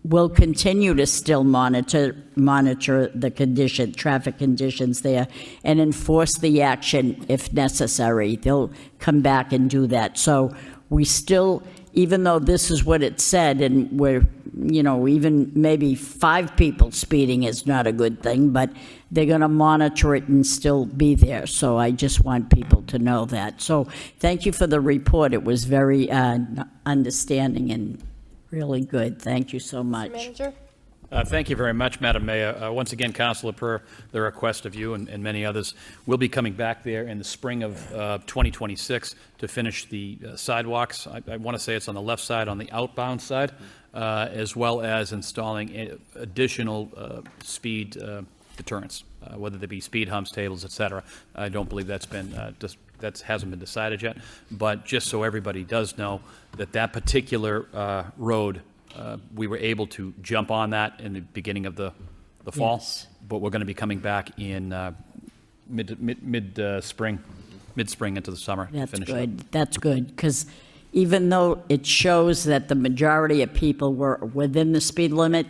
will continue to still monitor the traffic conditions there and enforce the action if necessary. They'll come back and do that. So we still, even though this is what it said, and we're, even maybe 5 people speeding is not a good thing, but they're going to monitor it and still be there. So I just want people to know that. So thank you for the report. It was very understanding and really good. Thank you so much. Mr. Manager? Thank you very much, Madam Mayor. Once again, Councilor, per the request of you and many others, we'll be coming back there in the spring of 2026 to finish the sidewalks. I want to say it's on the left side, on the outbound side, as well as installing additional speed deterrents, whether they be speed humps, tables, et cetera. I don't believe that's been that hasn't been decided yet, but just so everybody does know that that particular road, we were able to jump on that in the beginning of the fall, Yes. but we're going to be coming back in mid-spring into the summer to That's finish good. up. That's good, because even though it shows that the majority of people were within the speed limit,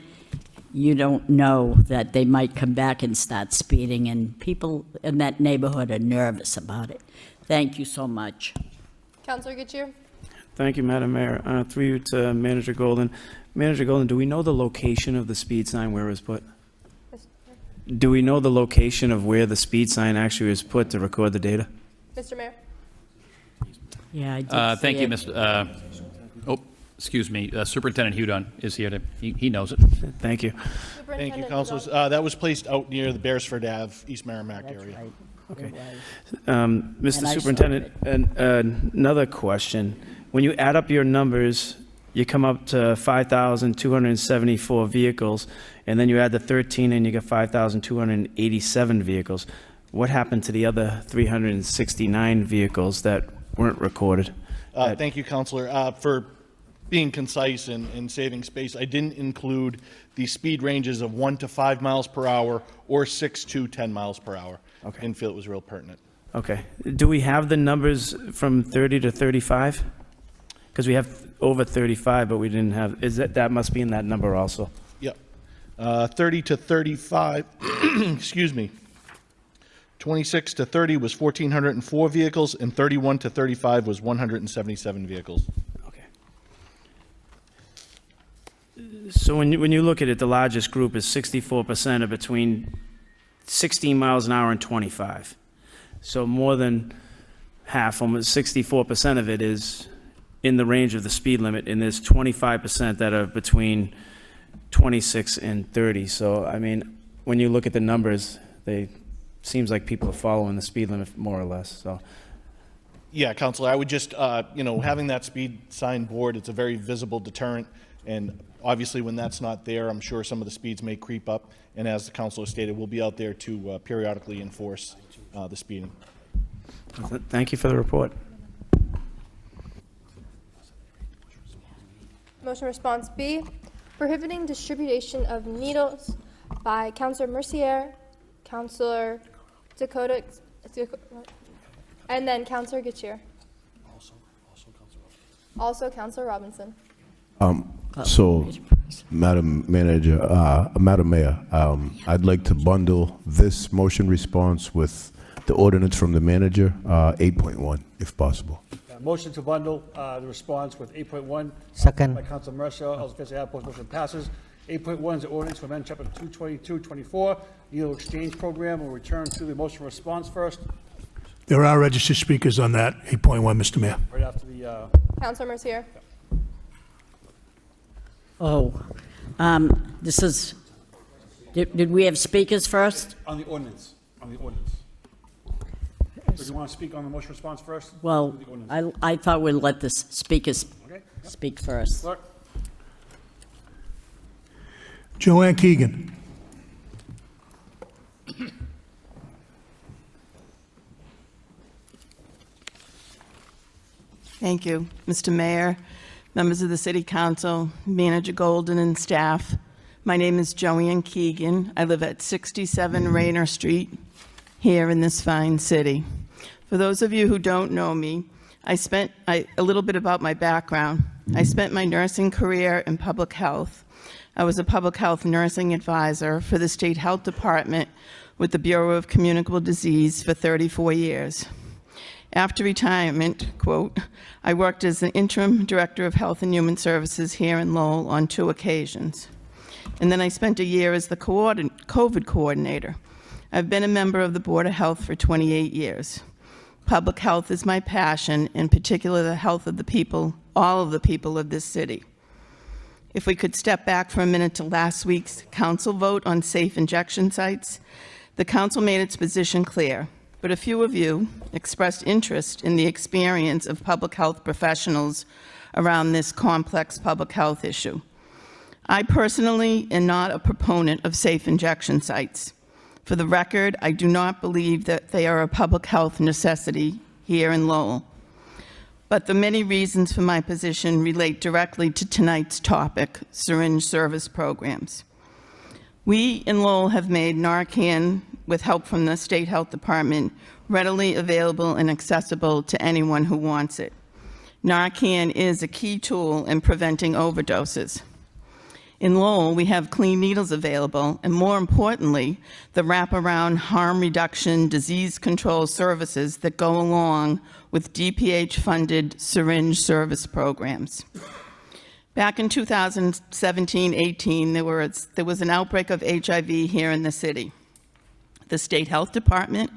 you don't know that they might come back and start speeding, and people in that neighborhood are nervous about it. Thank you so much. Councilor Getchir? Thank you, Madam Mayor. Through you to Manager Golden. Manager Golden, do we know the location of the speed sign where it was put? Do we know the location of where the speed sign actually was put to record the data? Mr. Mayor? Yeah, I did Thank see you, it. Mr. Excuse me, Superintendent Hudon is here. He knows it. Thank you. Thank you, Superintendent councilors. Hudon. That was placed out near the Beresford Ave, East Merrimack That's area. right. Okay. It was. Mr. And I saw Superintendent, another question. When you add up your numbers, you come up to 5,274 vehicles, and then you add the 13 and you get 5,287 vehicles. What happened to the other 369 vehicles that weren't recorded? Thank you, Counselor. For being concise and saving space, I didn't include the speed ranges of 1 to 5 miles per hour or 6 to 10 miles per hour. Okay. Didn't feel it was real pertinent. Okay. Do we have the numbers from 30 to 35? Because we have over 35, but we didn't have, that must be in that number also? Yep. 30 to 35, excuse me, 26 to 30 was 1,404 vehicles, and 31 to 35 was 177 vehicles. So when you look at it, the largest group is 64% are between 16 miles an hour and 25. So more than half, almost 64% of it is in the range of the speed limit, and there's 25% that are between 26 and 30. So, I mean, when you look at the numbers, seems like people are following the speed limit more or less, so. Yeah, Counselor, I would just, having that speed sign board, it's a very visible deterrent, and obviously when that's not there, I'm sure some of the speeds may creep up, and as the Counselor stated, we'll be out there to periodically enforce the speeding. Thank you for the report. Motion response B, prohibiting distribution of needles by Councilor Mercier, Councilor Dakota, and then Councilor Gettier. Also Councilor Robinson. So, Madam Manager, Madam Mayor, I'd like to bundle this motion response with the ordinance from the manager, 8.1, if possible. Motion to bundle the response with 8.1. Second. By Councilor Mercer. All those in favor say aye. Opposed, motion passes. 8.1 is the ordinance to amend Chapter 222-24, needle exchange program. We'll return to the motion response first, There are registered speakers on that, 8.1, Mr. Mayor. right after the, Councilor Mercier. This is, did we have speakers first? on the ordinance. So do you want to speak on the motion response first? Well, The ordinance. I thought we'd let the speakers Okay, yep. speak first. Clerk? Joanne Keegan. Thank you, Mr. Mayor, members of the City Council, Manager Golden and staff. My name is Joanne Keegan. I live at 67 Rayner Street here in this fine city. For those of you who don't know me, a little bit about my background. I spent my nursing career in public health. I was a public health nursing advisor for the State Health Department with the Bureau of Communicable Disease for 34 years. After retirement, quote, I worked as an interim director of health and human services here in Lowell on 2 occasions. And then I spent a year as the COVID coordinator. I've been a member of the Board of Health for 28 years. Public health is my passion, in particular the health of the people, all of the people of this city. If we could step back for a minute to last week's council vote on safe injection sites, the council made its position clear, but a few of you expressed interest in the experience of public health professionals around this complex public health issue. I personally am not a proponent of safe injection sites. For the record, I do not believe that they are a public health necessity here in Lowell. But the many reasons for my position relate directly to tonight's topic, syringe service programs. We in Lowell have made Narcan, with help from the State Health Department, readily available and accessible to anyone who wants it. Narcan is a key tool in preventing overdoses. In Lowell, we have clean needles available, and more importantly, the wraparound harm reduction disease control services that go along with DPH-funded syringe service programs. Back in 2017-18, there was an outbreak of HIV here in the city. The State Health Department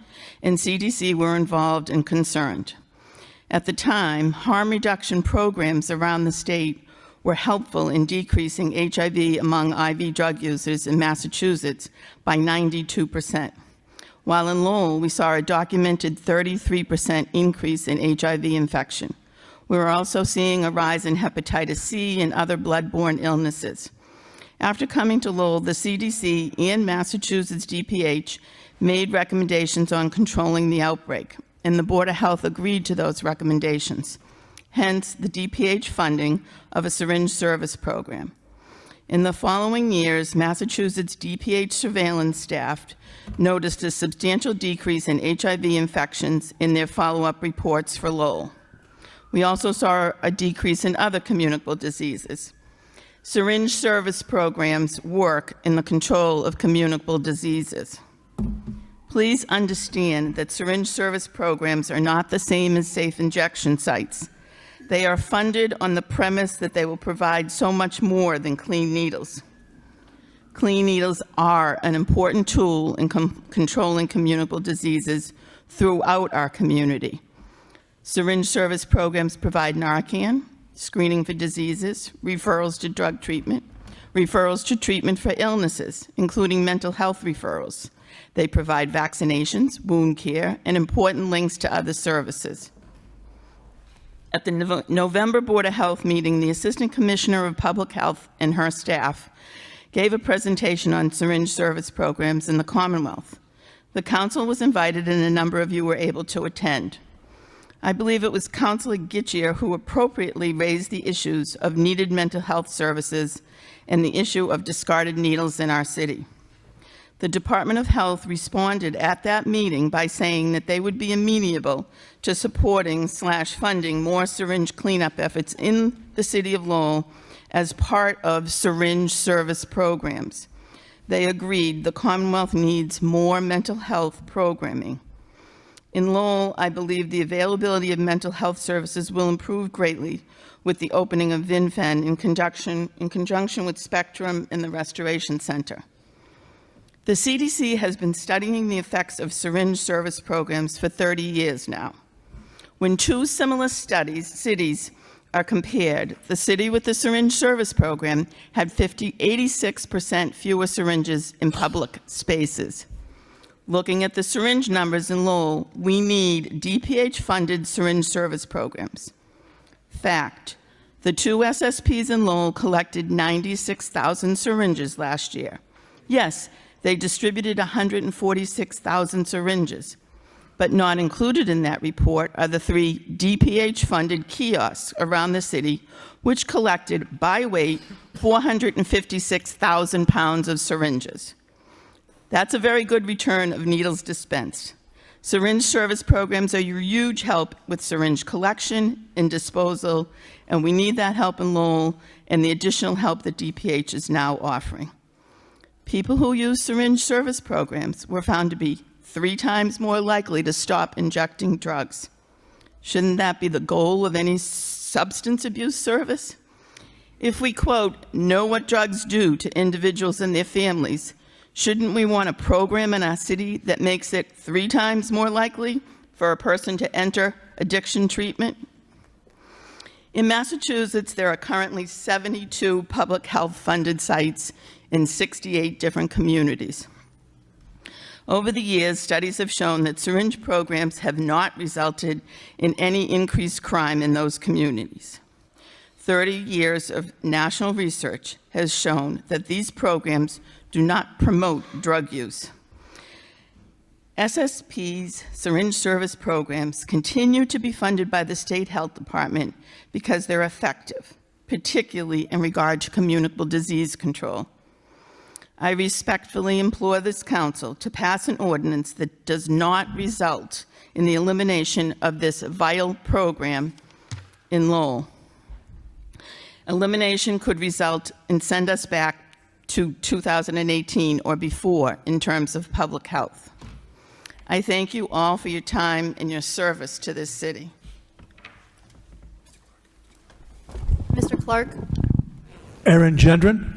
and CDC were involved and concerned. At the time, harm reduction programs around the state were helpful in decreasing HIV among IV drug users in Massachusetts by 92%. While in Lowell, we saw a documented 33% increase in HIV infection. We were also seeing a rise in hepatitis C and other bloodborne illnesses. After coming to Lowell, the CDC and Massachusetts DPH made recommendations on controlling the outbreak, and the Board of Health agreed to those recommendations. Hence, the DPH funding of a syringe service program. In the following years, Massachusetts DPH surveillance staff noticed a substantial decrease in HIV infections in their follow-up reports for Lowell. We also saw a decrease in other communicable diseases. Syringe service programs work in the control of communicable diseases. Please understand that syringe service programs are not the same as safe injection sites. They are funded on the premise that they will provide so much more than clean needles. Clean needles are an important tool in controlling communicable diseases throughout our community. Syringe service programs provide Narcan, screening for diseases, referrals to drug treatment, referrals to treatment for illnesses, including mental health referrals. They provide vaccinations, wound care, and important links to other services. At the November Board of Health meeting, the Assistant Commissioner of Public Health and her staff gave a presentation on syringe service programs in the Commonwealth. The council was invited and a number of you were able to attend. I believe it was Councilor Gittier who appropriately raised the issues of needed mental health services and the issue of discarded needles in our city. The Department of Health responded at that meeting by saying that they would be amenable to supporting/funding more syringe cleanup efforts in the city of Lowell as part of syringe service programs. They agreed the Commonwealth needs more mental health programming. In Lowell, I believe the availability of mental health services will improve greatly with the opening of VinFen in conjunction with Spectrum and the Restoration Center. The CDC has been studying the effects of syringe service programs for 30 years now. When two similar cities are compared, the city with the syringe service program had 86% fewer syringes in public spaces. Looking at the syringe numbers in Lowell, we need DPH-funded syringe service programs. Fact, the two SSPs in Lowell collected 96,000 syringes last year. Yes, they distributed 146,000 syringes, but not included in that report are the 3 DPH-funded kiosks around the city, which collected, by weight, 456,000 pounds of syringes. That's a very good return of needles dispensed. Syringe service programs are your huge help with syringe collection and disposal, and we need that help in Lowell and the additional help that DPH is now offering. People who use syringe service programs were found to be 3 times more likely to stop injecting drugs. Shouldn't that be the goal of any substance abuse service? If we, quote, know what drugs do to individuals and their families, shouldn't we want a program in our city that makes it 3 times more likely for a person to enter addiction treatment? In Massachusetts, there are currently 72 public health funded sites in 68 different communities. Over the years, studies have shown that syringe programs have not resulted in any increased crime in those communities. 30 years of national research has shown that these programs do not promote drug use. SSP's syringe service programs continue to be funded by the state health department because they're effective, particularly in regard to communicable disease control. I respectfully implore this council to pass an ordinance that does not result in the elimination of this vital program in Lowell. Elimination could result and send us back to 2018 or before in terms of public health. I thank you all for your time and your service to this city. Mr. Clark? Aaron Gendron.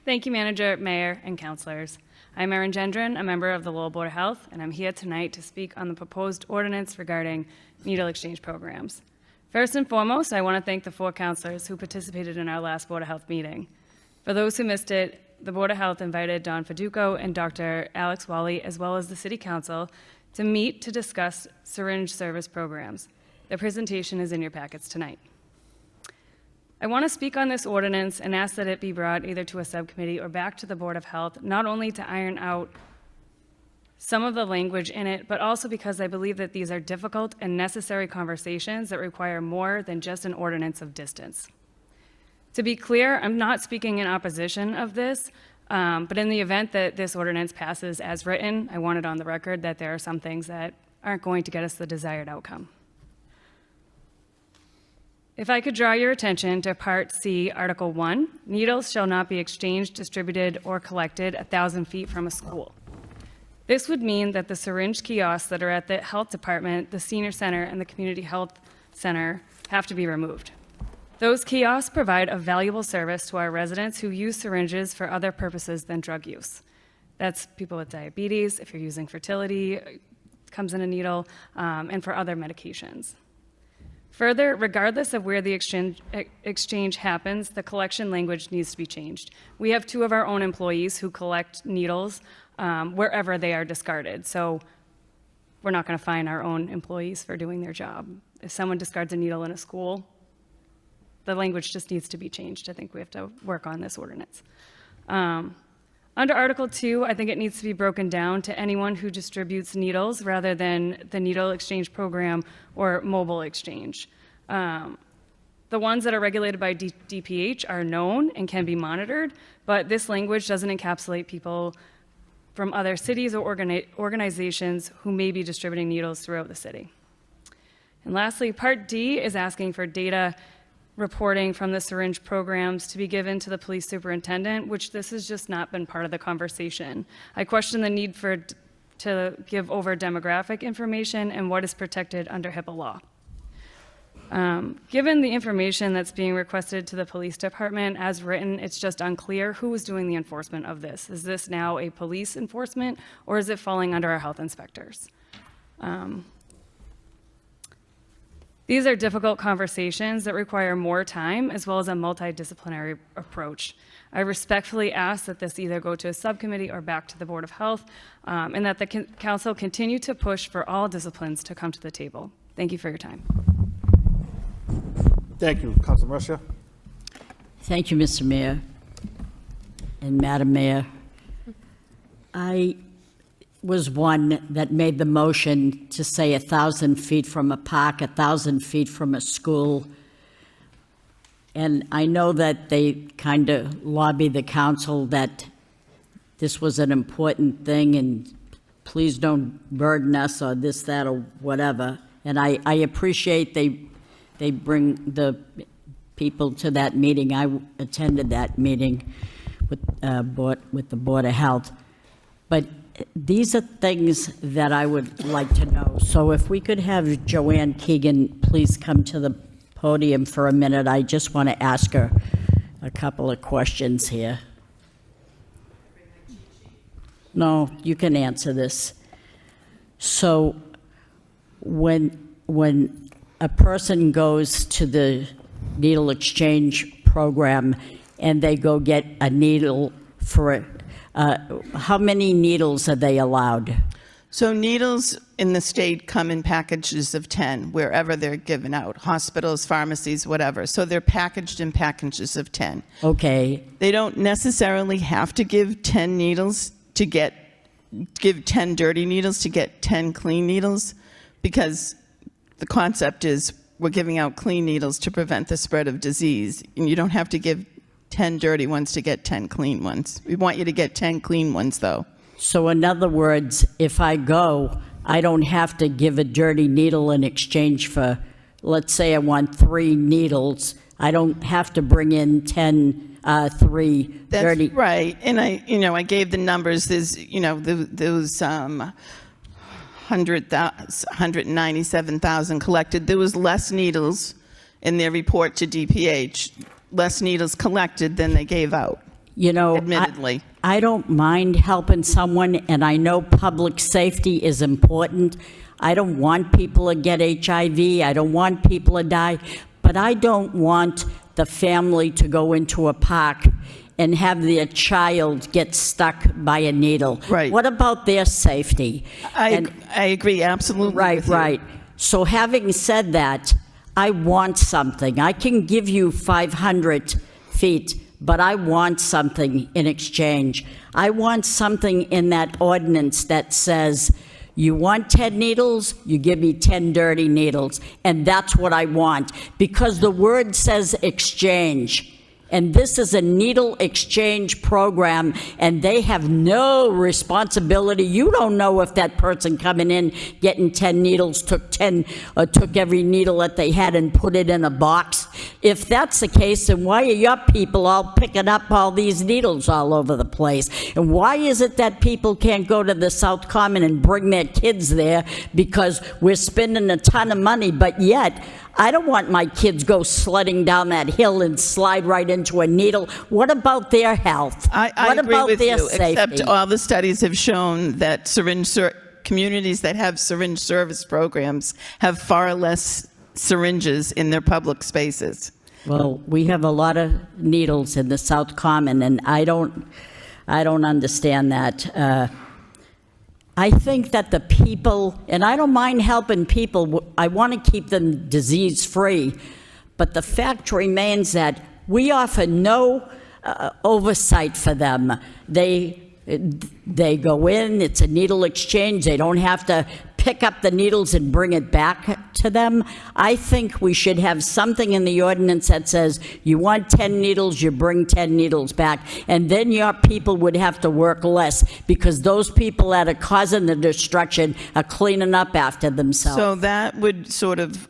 Thank you, Manager, Mayor, and Councilors. I'm Erin Gendron, a member of the Lowell Board of Health, and I'm here tonight to speak on the proposed ordinance regarding needle exchange programs. First and foremost, I want to thank the 4 councilors who participated in our last Board of Health meeting. For those who missed it, the Board of Health invited Don Fiduco and Dr. Alex Wally, as well as the City Council, to meet to discuss syringe service programs. Their presentation is in your packets tonight. I want to speak on this ordinance and ask that it be brought either to a subcommittee or back to the Board of Health, not only to iron out some of the language in it, but also because I believe that these are difficult and necessary conversations that require more than just an ordinance of distance. To be clear, I'm not speaking in opposition of this, but in the event that this ordinance passes as written, I want it on the record that there are some things that aren't going to get us the desired outcome. If I could draw your attention to Part C, Article 1, needles shall not be exchanged, distributed, or collected 1,000 feet from a school. This would mean that the syringe kiosks that are at the health department, the senior center, and the community health center have to be removed. Those kiosks provide a valuable service to our residents who use syringes for other purposes than drug use. That's people with diabetes, if you're using fertility, comes in a needle, and for other medications. Further, regardless of where the exchange happens, the collection language needs to be changed. We have 2 of our own employees who collect needles wherever they are discarded. So we're not going to fine our own employees for doing their job. If someone discards a needle in a school, the language just needs to be changed. I think we have to work on this ordinance. Under Article 2, I think it needs to be broken down to anyone who distributes needles rather than the needle exchange program or mobile exchange. The ones that are regulated by DPH are known and can be monitored, but this language doesn't encapsulate people from other cities or organizations who may be distributing needles throughout the city. And lastly, Part D is asking for data reporting from the syringe programs to be given to the police superintendent, which this has just not been part of the conversation. I question the need to give over demographic information and what is protected under HIPAA law. Given the information that's being requested to the police department as written, it's just unclear who is doing the enforcement of this. Is this now a police enforcement, or is it falling under our health inspectors? These are difficult conversations that require more time as well as a multidisciplinary approach. I respectfully ask that this either go to a subcommittee or back to the Board of Health, and that the council continue to push for all disciplines to come to the table. Thank you for your time. Thank you, Councilor Mercia. Thank you, Mr. Mayor and Madam Mayor. I was one that made the motion to say 1,000 feet from a park, 1,000 feet from a school. And I know that they kind of lobbied the council that this was an important thing and please don't burden us or this, that, or whatever. And I appreciate they bring the people to that meeting. I attended that meeting with the Board of Health. But these are things that I would like to know. So if we could have Joanne Keegan please come to the podium for a minute. I just want to ask her a couple of questions here. No, you can answer this. So when a person goes to the needle exchange program and they go get a needle for how many needles are they allowed? So needles in the state come in packages of 10, wherever they're given out, hospitals, pharmacies, whatever. So they're packaged in packages of 10. Okay. They don't necessarily have to give 10 needles to give 10 dirty needles to get 10 clean needles, because the concept is we're giving out clean needles to prevent the spread of disease. And you don't have to give 10 dirty ones to get 10 clean ones. We want you to get 10 clean ones, though. So in other words, if I go, I don't have to give a dirty needle in exchange for, let's say I want 3 needles. I don't have to bring in 3 dirty. That's right. And I gave the numbers. There's, those 197,000 collected. There was less needles in their report to DPH. Less needles collected than they gave out. Admittedly. I don't mind helping someone, and I know public safety is important. I don't want people to get HIV. I don't want people to die. But I don't want the family to go into a park and have their child get stuck by a needle. Right. What about their safety? I agree absolutely with you. Right. So having said that, I want something. I can give you 500 feet, but I want something in exchange. I want something in that ordinance that says, you want 10 needles, you give me 10 dirty needles. And that's what I want, because the word says exchange. And this is a needle exchange program, and they have no responsibility. You don't know if that person coming in getting 10 needles took every needle that they had and put it in a box. If that's the case, then why are your people all picking up all these needles all over the place? And why is it that people can't go to the South Common and bring their kids there because we're spending a ton of money, but yet I don't want my kids go sledding down that hill and slide right into a needle. What about their health? I what agree about with their you, safety? except all the studies have shown that communities that have syringe service programs have far less syringes in their public spaces. Well, we have a lot of needles in the South Common, and I don't understand that. I think that the people, and I don't mind helping people, I want to keep them disease-free, but the fact remains that we offer no oversight for them. They go in, it's a needle exchange, they don't have to pick up the needles and bring it back to them. I think we should have something in the ordinance that says, you want 10 needles, you bring 10 needles back, and then your people would have to work less, because those people that are causing the destruction are cleaning up after themselves. So that would sort of,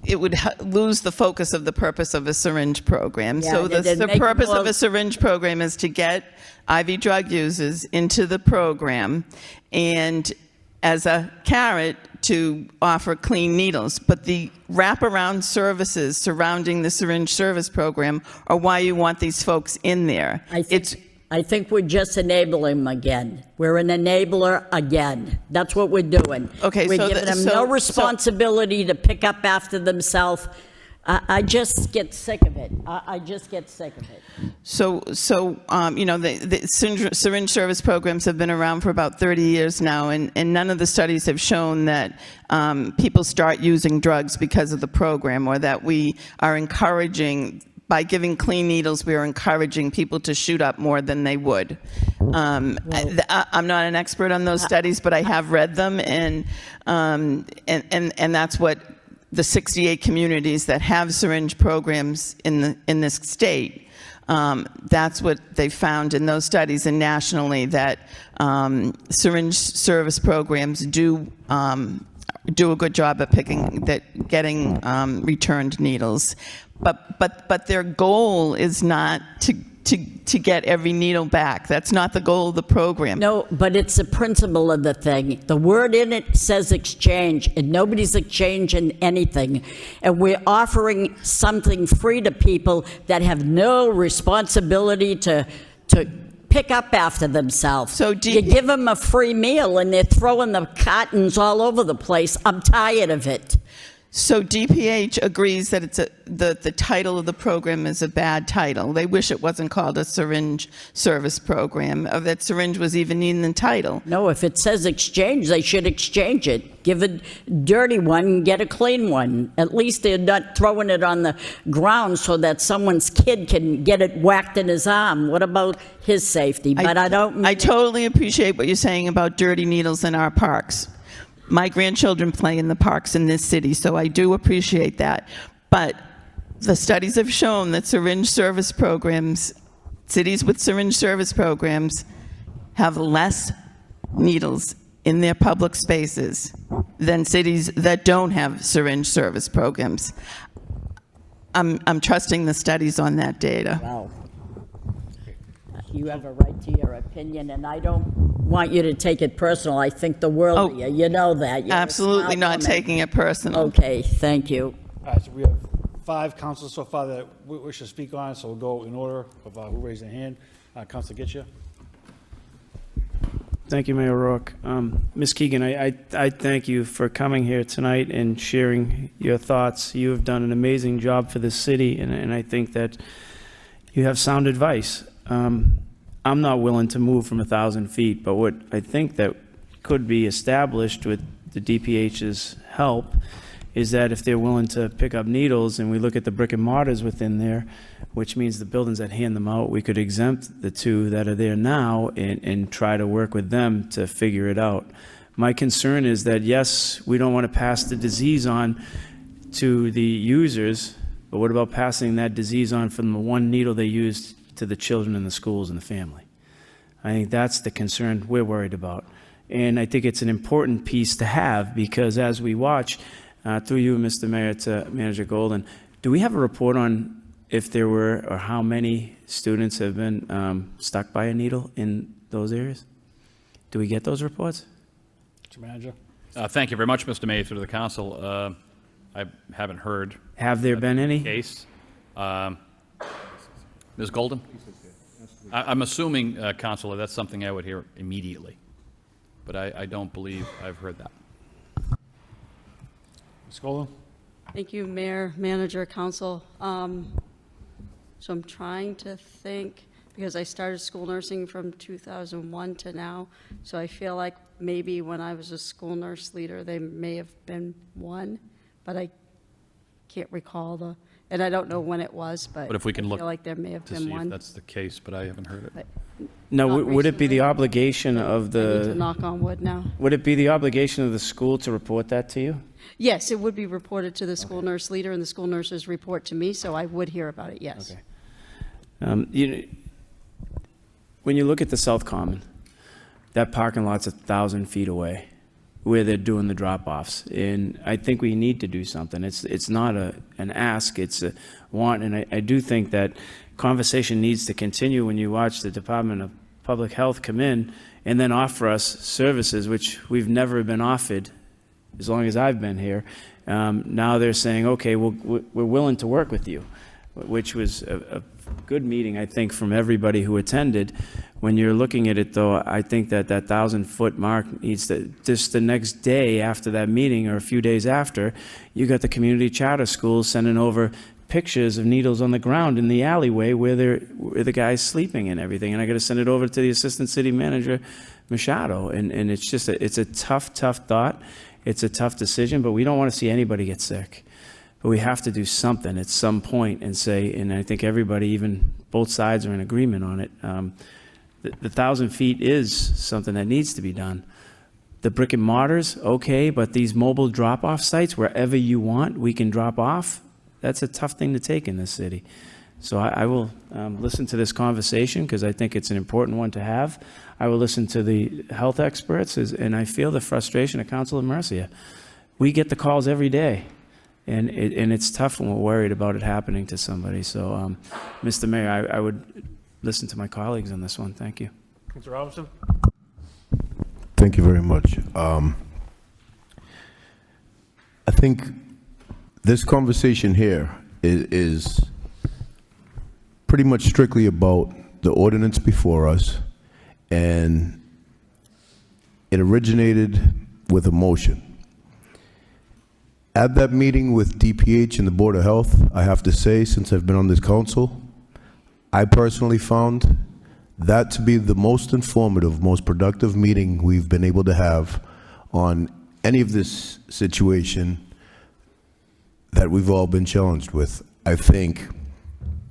it would lose the focus of the purpose of a syringe program. Yeah, So and it'd the make purpose more- of a syringe program is to get IV drug users into the program, and as a carrot, to offer clean needles. But the wraparound services surrounding the syringe service program are why you want these folks in there. I think we're just enabling them again. We're an enabler again. That's what we're doing. Okay, we're so giving the- them so- no so- responsibility to pick up after themselves. I just get sick of it. I just get sick of it. The syringe service programs have been around for about 30 years now, and none of the studies have shown that people start using drugs because of the program, or that we are encouraging, by giving clean needles, we are encouraging people to shoot up more than they would. I'm not an expert on those studies, but I have read them, and that's what the 68 communities that have syringe programs in this state, that's what they found in those studies, and nationally, that syringe service programs do a good job at getting returned needles. But their goal is not to get every needle back. That's not the goal of the program. No, but it's the principle of the thing. The word in it says exchange, and nobody's exchanging anything. And we're offering something free to people that have no responsibility to pick up after themselves. So you give them a free meal, and they're throwing the cartons all over the place. I'm tired of it. So DPH agrees that the title of the program is a bad title. They wish it wasn't called a syringe service program, or that syringe was even in the title. No, if it says exchange, they should exchange it. Give a dirty one and get a clean one. At least they're not throwing it on the ground so that someone's kid can get it whacked in his arm. What about his safety? But I don't... I totally appreciate what you're saying about dirty needles in our parks. My grandchildren play in the parks in this city, so I do appreciate that. But the studies have shown that syringe service programs, cities with syringe service programs, have less needles in their public spaces than cities that don't have syringe service programs. I'm trusting the studies on that data. Wow. You have a right to your opinion, and I don't want you to take it personal. I think the world of you. You know that. You're Absolutely not taking it personal. Okay, thank you. All right, so we have 5 councilors so far that wish to speak on it, so we'll go in order of who raised their hand. Councilor Getcha. Thank you, Mayor Rourke. Ms. Keegan, I thank you for coming here tonight and sharing your thoughts. You have done an amazing job for the city, and I think that you have sound advice. I'm not willing to move from 1,000 feet, but what I think that could be established with the DPH's help is that if they're willing to pick up needles, and we look at the brick and mortars within there, which means the buildings that hand them out, we could exempt the 2 that are there now and try to work with them to figure it out. My concern is that, yes, we don't want to pass the disease on to the users, but what about passing that disease on from the one needle they used to the children in the schools and the family? I think that's the concern we're worried about. And I think it's an important piece to have, because as we watch, through you, Mr. Mayor, to Manager Golden, do we have a report on if there were or how many students have been stuck by a needle in those areas? Do we get those reports? Mr. Manager. Thank you very much, Mr. Mayor, through the council. I haven't heard. Have there been any? Case. Ms. Golden? I'm assuming, Counselor, that's something I would hear immediately, but I don't believe I've heard that. Ms. Golden? Thank you, Mayor, Manager, Council. So I'm trying to think, because I started school nursing from 2001 to now, so I feel like maybe when I was a school nurse leader, they may have been one, but I can't recall and I don't know when it was, but If we can I look feel like there may have to been see one. if that's the case, but I haven't heard it. But No, not would it be the recently. obligation of I need to the, knock on wood now. would it be the obligation of the school to report that to you? Yes, it would be reported to the school nurse leader, and the school nurses report to me, so I would hear about it, yes. Okay. When you look at the South Common, that parking lot's 1,000 feet away where they're doing the drop-offs. And I think we need to do something. It's not an ask, it's a want. And I do think that conversation needs to continue when you watch the Department of Public Health come in and then offer us services which we've never been offered as long as I've been here. Now they're saying, okay, we're willing to work with you, which was a good meeting, I think, from everybody who attended. When you're looking at it, though, I think that 1,000-foot mark needs to, just the next day after that meeting or a few days after, you got the community charter schools sending over pictures of needles on the ground in the alleyway where the guy's sleeping and everything. And I got to send it over to the Assistant City Manager, Machado. And it's just it's a tough thought. It's a tough decision, but we don't want to see anybody get sick. But we have to do something at some point and say, and I think everybody, even both sides, are in agreement on it. The 1,000 feet is something that needs to be done. The brick and mortars, okay, but these mobile drop-off sites, wherever you want, we can drop off. That's a tough thing to take in this city. So I will listen to this conversation because I think it's an important one to have. I will listen to the health experts, and I feel the frustration of Councilor Mercia. We get the calls every day. And it's tough when we're worried about it happening to somebody. So, Mr. Mayor, I would listen to my colleagues on this one. Thank you. Mr. Robinson? Thank you very much. I think this conversation here is pretty much strictly about the ordinance before us, and it originated with a motion. At that meeting with DPH and the Board of Health, I have to say, since I've been on this council, I personally found that to be the most informative, most productive meeting we've been able to have on any of this situation that we've all been challenged with. I think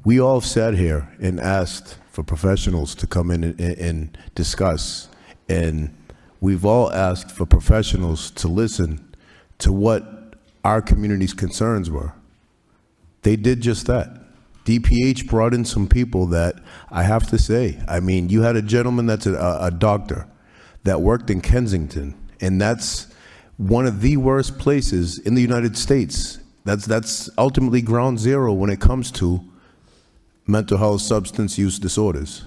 we all sat here and asked for professionals to come in and discuss, and we've all asked for professionals to listen to what our community's concerns were. They did just that. DPH brought in some people that I have to say, I mean, you had a gentleman that's a doctor that worked in Kensington, and that's one of the worst places in the United States. That's ultimately ground zero when it comes to mental health, substance use disorders.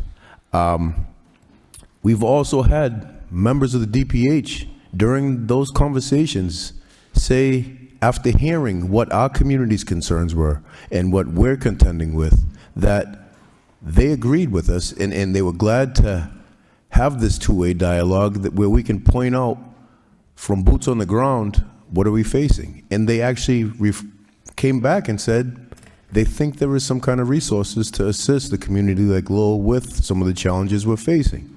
We've also had members of the DPH during those conversations say, after hearing what our community's concerns were and what we're contending with, that they agreed with us and they were glad to have this two-way dialogue where we can point out from boots on the ground, what are we facing? And they actually came back and said they think there is some kind of resources to assist the community like Lowell with some of the challenges we're facing.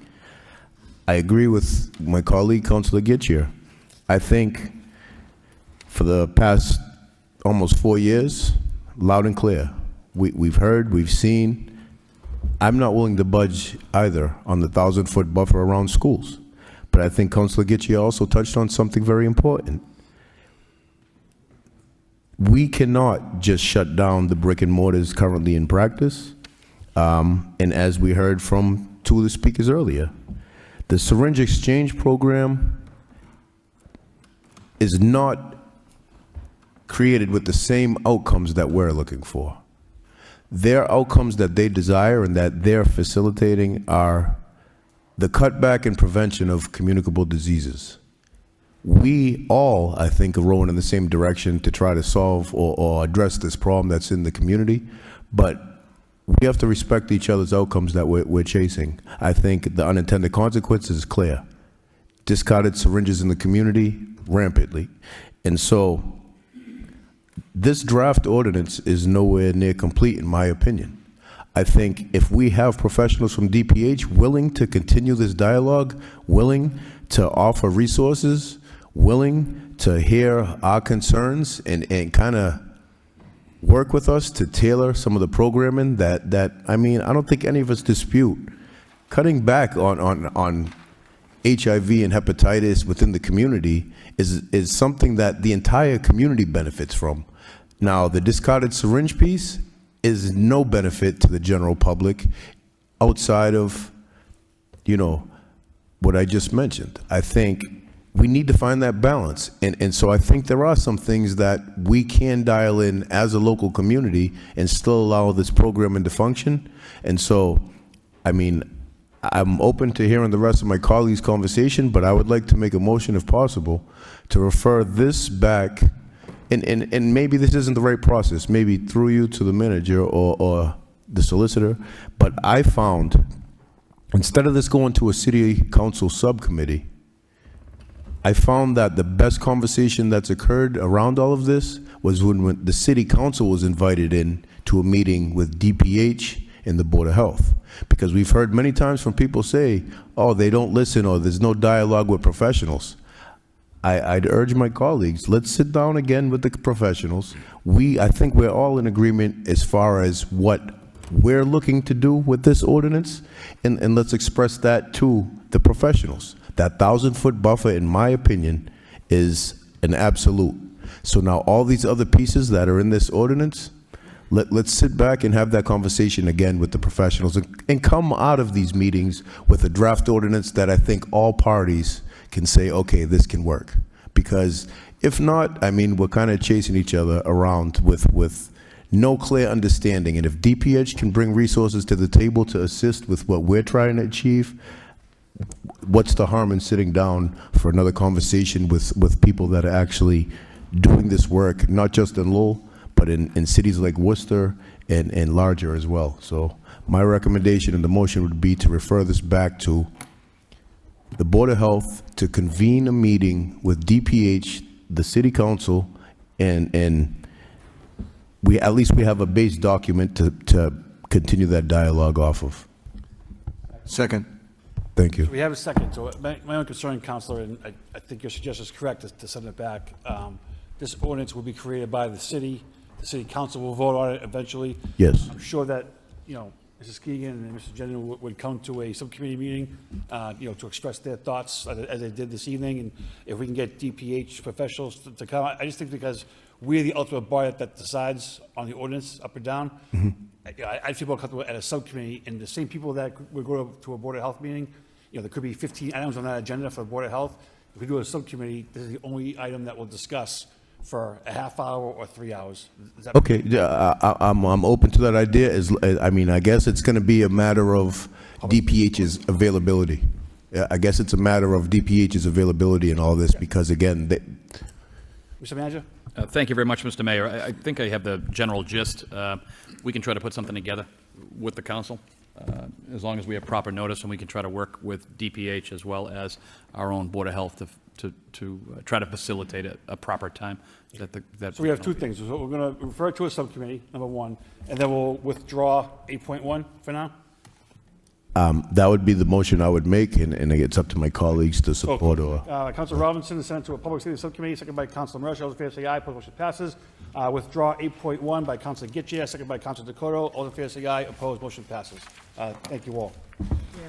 I agree with my colleague, Councilor Getchier. I think for the past almost 4 years, loud and clear, we've heard, we've seen. I'm not willing to budge either on the 1,000-foot buffer around schools. But I think Councilor Getchier also touched on something very important. we cannot just shut down the brick and mortars currently in practice. And as we heard from two of the speakers earlier, the syringe exchange program is not created with the same outcomes that we're looking for. Their outcomes that they desire and that they're facilitating are the cutback and prevention of communicable diseases. We all, I think, are rowing in the same direction to try to solve or address this problem that's in the community, but we have to respect each other's outcomes that we're chasing. I think the unintended consequences is clear. Discarded syringes in the community rampantly. And so this draft ordinance is nowhere near complete, in my opinion. I think if we have professionals from DPH willing to continue this dialogue, willing to offer resources, willing to hear our concerns and kind of work with us to tailor some of the programming that I mean, I don't think any of us dispute. Cutting back on HIV and hepatitis within the community is something that the entire community benefits from. Now, the discarded syringe piece is no benefit to the general public outside of, you know, what I just mentioned. I think we need to find that balance. And so I think there are some things that we can dial in as a local community and still allow this programming to function. And so, I mean, I'm open to hearing the rest of my colleagues' conversation, but I would like to make a motion, if possible, to refer this back, and maybe this isn't the right process, maybe through you to the manager or the solicitor, but I found, instead of this going to a city council subcommittee, I found that the best conversation that's occurred around all of this was when the city council was invited in to a meeting with DPH and the Board of Health. Because we've heard many times from people say, oh, they don't listen, or there's no dialogue with professionals. I'd urge my colleagues, let's sit down again with the professionals. I think we're all in agreement as far as what we're looking to do with this ordinance, and let's express that to the professionals. That 1,000-foot buffer, in my opinion, is an absolute. So now all these other pieces that are in this ordinance, let's sit back and have that conversation again with the professionals and come out of these meetings with a draft ordinance that I think all parties can say, okay, this can work. Because if not, I mean, we're kind of chasing each other around with no clear understanding. And if DPH can bring resources to the table to assist with what we're trying to achieve, what's the harm in sitting down for another conversation with people that are actually doing this work, not just in Lowell, but in cities like Worcester and larger as well. So my recommendation and the motion would be to refer this back to the Board of Health to convene a meeting with DPH, the City Council, and we at least we have a base document to continue that dialogue off of. Second. Thank you. We have a second. So my own concern, Councilor, and I think your suggestion is correct, to send it back. This ordinance will be created by the city. The City Council will vote on it eventually. Yes. I'm sure that, you know, Mrs. Keegan and Mr. General would come to a subcommittee meeting, you know, to express their thoughts as they did this evening. And if we can get DPH professionals to come, I just think because we're the ultimate body that decides on the ordinance up or down. I feel more comfortable at a subcommittee, and the same people that would go to a Board of Health meeting, you know, there could be 15 items on that agenda for the Board of Health. If we do a subcommittee, this is the only item that we'll discuss for a half hour or 3 hours. Is that Okay, I'm open to that idea. I mean, I guess it's going to be a matter of DPH's availability. I guess it's a matter of DPH's availability in all this because, again, Mr. Manager? Thank you very much, Mr. Mayor. I think I have the general gist. We can try to put something together with the council, as long as we have proper notice, and we can try to work with DPH as well as our own Board of Health to try to facilitate a proper time. So we have two things. So we're going to refer to a subcommittee, number one, and then we'll withdraw 8.1 for now. that would be the motion I would make, and it's up to my colleagues to support or. Councilor Robinson is sent to a Public Safety Subcommittee, second by Councilor Marshall. All in favor say aye. Opposed, motion passes. Withdraw 8.1 by Councilor Getchia, second by Councilor Dakota. All in favor say aye. Opposed, motion passes. Thank you all.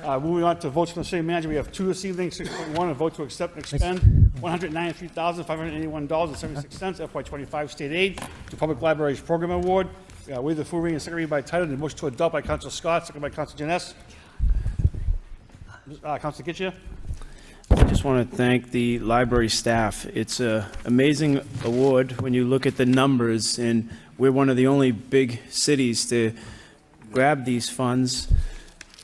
Moving on to votes from the city manager, we have two this evening. 6.1, a vote to accept and expend $193,581.76 FY25 state aid to Public Libraries Program Award. Waive the full reading and second reading by title. The motion to adopt by Council Scott, second by Council Janess. Council Getchia. I just want to thank the library staff. It's an amazing award when you look at the numbers, and we're one of the only big cities to grab these funds.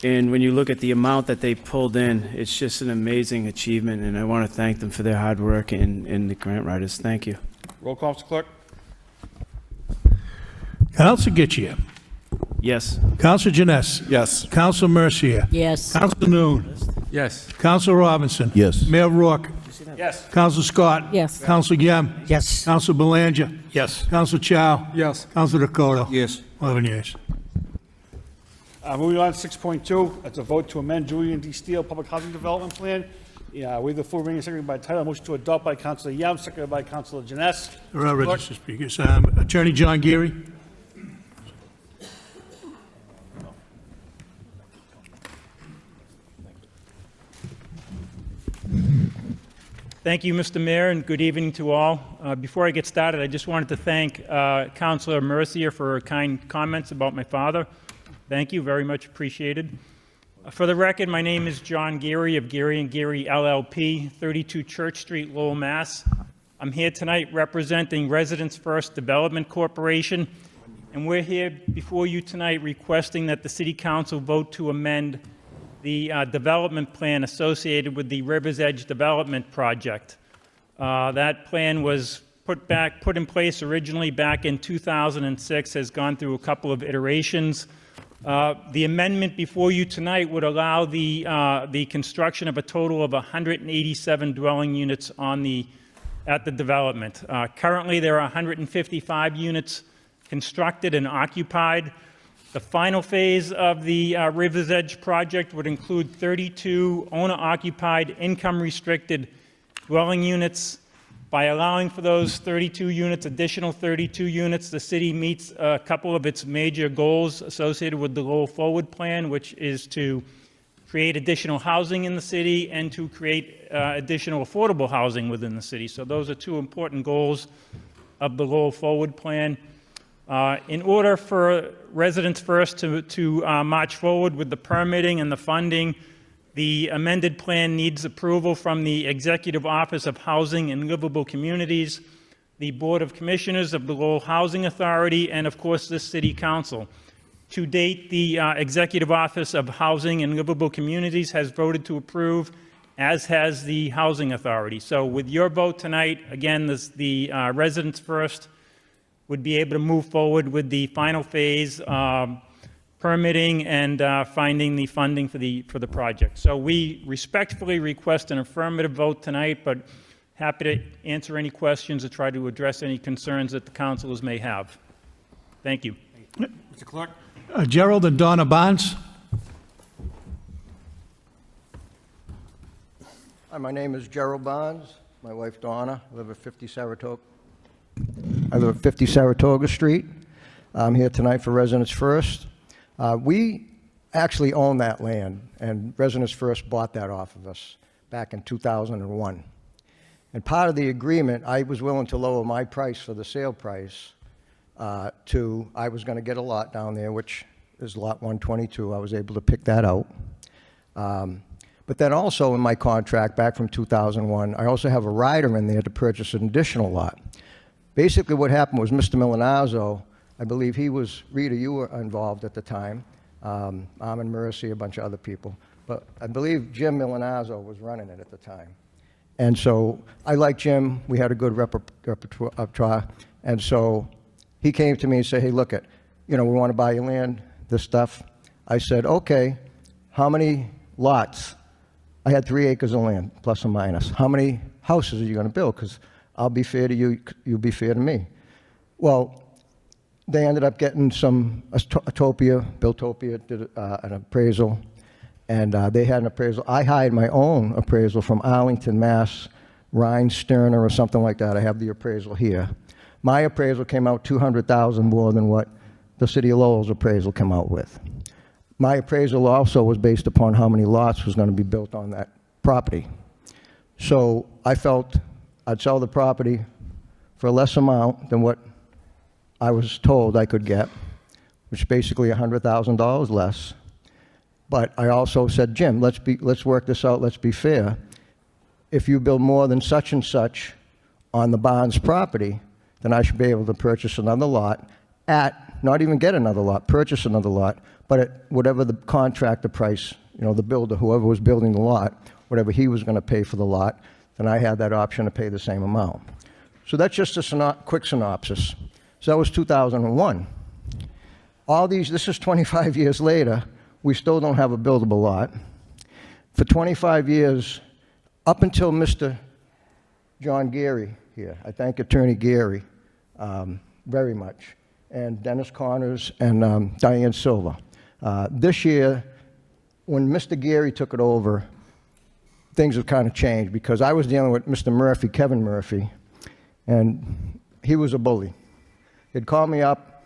And when you look at the amount that they pulled in, it's just an amazing achievement, and I want to thank them for their hard work and the grant writers. Thank you. Roll call, Mr. Clerk. Council Getchia. Yes. Council Janess. Yes. Council Mercier. Yes. Council Noon. Yes. Council Robinson. Yes. Mayor Rourke. Yes. Council Scott. Yes. Council Yem. Yes. Council Belanger. Yes. Council Chow. Yes. Council Dakota. Yes. 11 years. Moving on to 6.2, it's a vote to amend Julian D. Steele Public Housing Development Plan. Waive the full reading and second reading by title. Motion to adopt by Councilor Yam, seconded by Councilor Janess. There are registered speakers. Attorney John Geary. Thank you, Mr. Mayor, and good evening to all. Before I get started, I just wanted to thank Councilor Mercier for her kind comments about my father. Thank you, very much appreciated. For the record, my name is John Geary of Geary & Geary LLP, 32 Church Street, Lowell, Mass. I'm here tonight representing Residents First Development Corporation, and we're here before you tonight requesting that the City Council vote to amend the development plan associated with the River's Edge Development Project. That plan was put in place originally back in 2006, has gone through a couple of iterations. The amendment before you tonight would allow the construction of a total of 187 dwelling units at the development. Currently, there are 155 units constructed and occupied. The final phase of the River's Edge project would include 32 owner-occupied, income-restricted dwelling units. By allowing for those 32 units, additional 32 units, the city meets a couple of its major goals associated with the Lowell Forward Plan, which is to create additional housing in the city and to create additional affordable housing within the city. So those are two important goals of the Lowell Forward Plan. In order for Residents First to march forward with the permitting and the funding, the amended plan needs approval from the Executive Office of Housing and Livable Communities, the Board of Commissioners of the Lowell Housing Authority, and of course this City Council. To date, the Executive Office of Housing and Livable Communities has voted to approve, as has the Housing Authority. So with your vote tonight, again, the Residents First would be able to move forward with the final phase permitting and finding the funding for the project. So we respectfully request an affirmative vote tonight, but happy to answer any questions or try to address any concerns that the councilors may have. Thank you. Mr. Clerk. Gerald and Donna Bonds. Hi, my name is Gerald Bonds. My wife Donna. I live at 50 Saratoga Street. I'm here tonight for Residents First. We actually own that land, and Residents First bought that off of us back in 2001. And part of the agreement, I was willing to lower my price for the sale price I was going to get a lot down there, which is lot 122. I was able to pick that out. But then also in my contract back from 2001, I also have a rider in there to purchase an additional lot. Basically what happened was Mr. Milanazzo, I believe he was, Rita, you were involved at the time, Armin Mercy, a bunch of other people, but I believe Jim Milanazzo was running it at the time. And so I like Jim, we had a good repertoire, and so he came to me and said, hey, look it, we want to buy your land, this stuff. I said, okay, how many lots? I had 3 acres of land, plus or minus. How many houses are you going to build? Because I'll be fair to you, you'll be fair to me. Well, they ended up getting Builtopia did an appraisal, and they had an appraisal. I hired my own appraisal from Arlington, Mass, Ryan Sterner or something like that. I have the appraisal here. My appraisal came out $200,000 more than what the City of Lowell's appraisal came out with. my appraisal also was based upon how many lots was going to be built on that property. So I felt I'd sell the property for a less amount than what I was told I could get, which is basically $100,000 less. But I also said, Jim, let's work this out, let's be fair. If you build more than such and such on the Barnes property, then I should be able to purchase another lot not even get another lot, purchase another lot, but at whatever the contractor price, the builder, whoever was building the lot, whatever he was going to pay for the lot, then I had that option to pay the same amount. So that's just a quick synopsis. So that was 2001. This is 25 years later, we still don't have a buildable lot. For 25 years, up until Mr. John Gary here, I thank Attorney Gary very much, and Dennis Connors and Diane Silva. This year, when Mr. Gary took it over, things have kind of changed because I was dealing with Mr. Murphy, Kevin Murphy, and he was a bully. He'd call me up,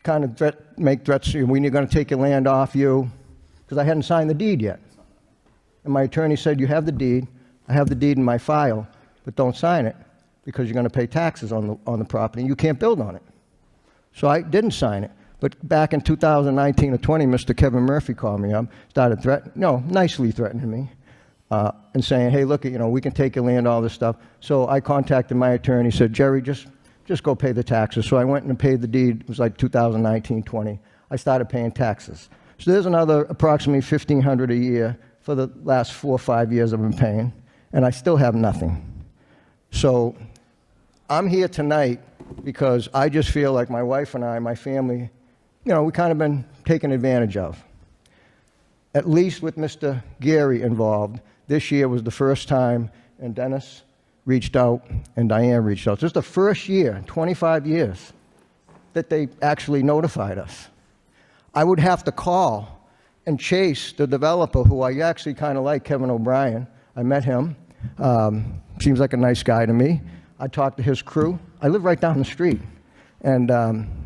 kind of make threats, we're going to take your land off you, because I hadn't signed the deed yet. And my attorney said, you have the deed, I have the deed in my file, but don't sign it because you're going to pay taxes on the property and you can't build on it. So I didn't sign it. But back in 2019 or 20, Mr. Kevin Murphy called me up, started nicely threatening me, and saying, hey, look, we can take your land, all this stuff. So I contacted my attorney, said, Jerry, just go pay the taxes. So I went and paid the deed. It was like 2019, 20. I started paying taxes. So there's another approximately $1,500 a year for the last 4 or 5 years I've been paying, and I still have nothing. So I'm here tonight because I just feel like my wife and I, my family, we kind of been taken advantage of. At least with Mr. Gary involved, this year was the first time, and Dennis reached out and Diane reached out. This is the first year in 25 years that they actually notified us. I would have to call and chase the developer, who I actually kind of like, Kevin O'Brien. I met him. Seems like a nice guy to me. I talked to his crew. I live right down the street and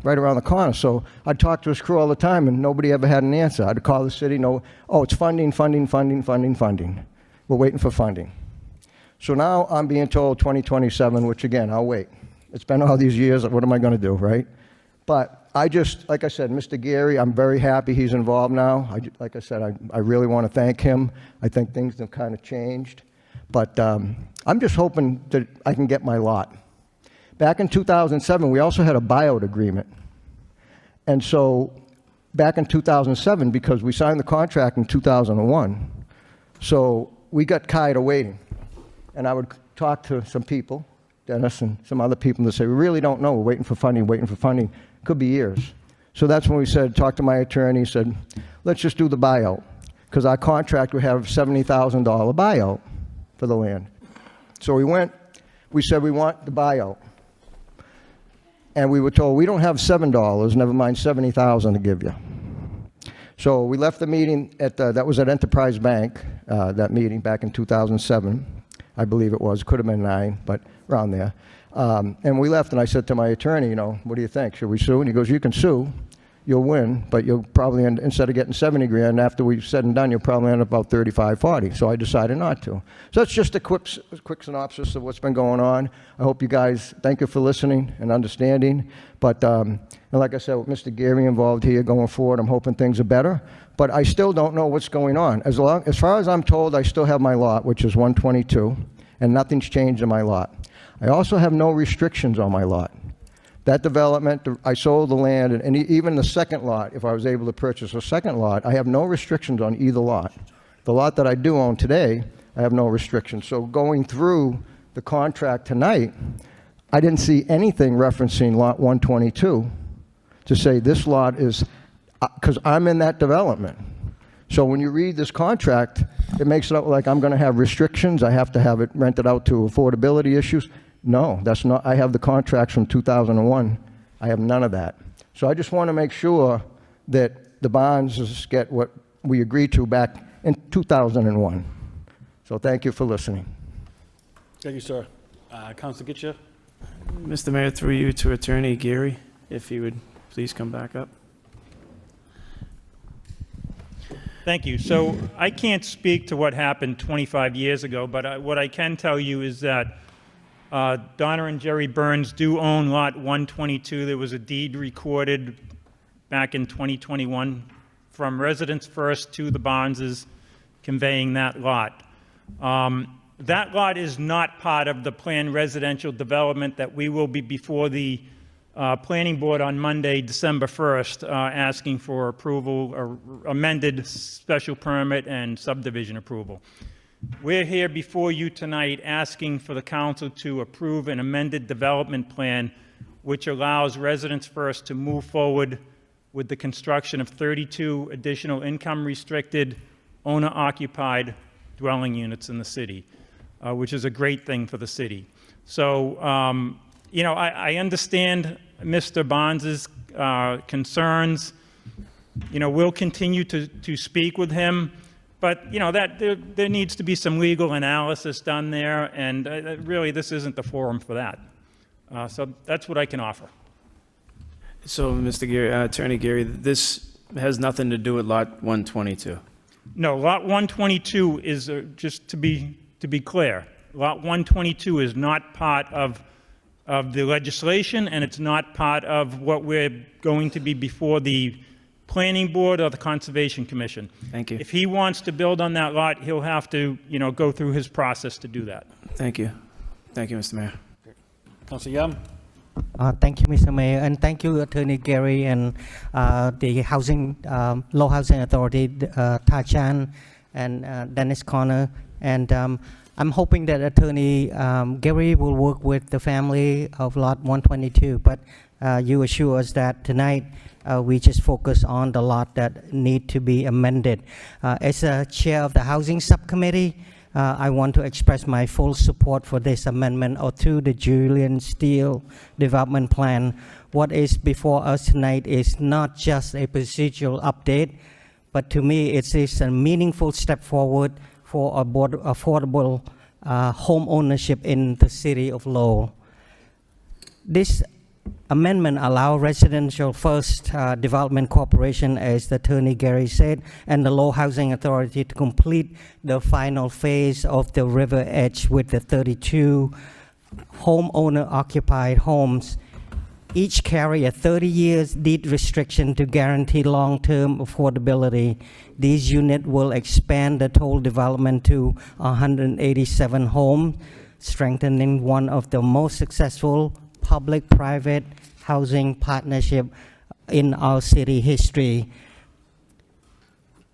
right around the corner. So I'd talk to his crew all the time, and nobody ever had an answer. I'd call the city, it's funding. We're waiting for funding. So now I'm being told 2027, which again, I'll wait. It's been all these years. What am I going to do, right? But like I said, Mr. Gary, I'm very happy he's involved now. Like I said, I really want to thank him. I think things have kind of changed. But I'm just hoping that I can get my lot. Back in 2007, we also had a buyout agreement. And so back in 2007, because we signed the contract in 2001, so we got tired of waiting. And I would talk to some people, Dennis and some other people, that say, we really don't know. We're waiting for funding. Could be years. So that's when we talked to my attorney, said, let's just do the buyout. Because our contract would have $70,000 buyout for the land. So we said we want the buyout. And we were told, we don't have $7, never mind $70,000 to give you. So we left the meeting that was at Enterprise Bank, that meeting back in 2007. I believe it was, could have been 9, but around there. And we left, and I said to my attorney, what do you think? Should we sue? And he goes, you can sue. You'll win, but you'll probably instead of getting 70 grand, after we've said and done, you'll probably end up about 35, 40. So I decided not to. So that's just a quick synopsis of what's been going on. I hope you guys, thank you for listening and understanding. But and like I said, with Mr. Gary involved here going forward, I'm hoping things are better. But I still don't know what's going on. As far as I'm told, I still have my lot, which is 122, and nothing's changed in my lot. I also have no restrictions on my lot. That development, I sold the land, and even the second lot, if I was able to purchase a second lot, I have no restrictions on either lot. The lot that I do own today, I have no restrictions. So going through the contract tonight, I didn't see anything referencing lot 122 to say this lot is, because I'm in that development. So when you read this contract, it makes it look like I'm going to have restrictions. I have to have it rented out to affordability issues. No, that's not. I have the contracts from 2001. I have none of that. So I just want to make sure that the bonds get what we agreed to back in 2001. So thank you for listening. Thank you, sir. Councilor Gitcha. Mr. Mayor, through you to Attorney Gary, if he would please come back up. Thank you. So I can't speak to what happened 25 years ago, but what I can tell you is that Donna and Jerry Burns do own Lot 122. There was a deed recorded back in 2021 from Residents First to the Barneses conveying that lot. That lot is not part of the planned residential development that we will be before the Planning Board on Monday, December 1st, asking for approval or amended special permit and subdivision approval. We're here before you tonight asking for the council to approve an amended development plan which allows Residents First to move forward with the construction of 32 additional income-restricted, owner-occupied dwelling units in the city, which is a great thing for the city. So, I understand Mr. Bonds' concerns. We'll continue to speak with him, but, that there needs to be some legal analysis done there, and really, this isn't the forum for that. So that's what I can offer. So, Mr. Gary, Attorney Gary, this has nothing to do with Lot 122. No, Lot 122 is, just to be clear, Lot 122 is not part of the legislation, and it's not part of what we're going to be before the Planning Board or the Conservation Commission. Thank you. If he wants to build on that lot, he'll have to, go through his process to do that. Thank you. Thank you, Mr. Mayor. Councilor Young? Thank you, Mr. Mayor, and thank you, Attorney Gary, and the Lowell Housing Authority, Tachan, and Dennis Connor. And I'm hoping that Attorney Gary will work with the family of Lot 122, but you assure us that tonight we just focus on the lot that need to be amended. As a chair of the Housing Subcommittee, I want to express my full support for this amendment or to the Julian Steel Development Plan. What is before us tonight is not just a procedural update, but to me it is a meaningful step forward for affordable home ownership in the city of Lowell. This amendment allows Residential First Development Corporation, as the Attorney Gary said, and the Lowell Housing Authority to complete the final phase of the river edge with the 32 homeowner-occupied homes. Each carry a 30 years deed restriction to guarantee long-term affordability. These units will expand the total development to 187 homes, strengthening one of the most successful public-private housing partnership in our city history.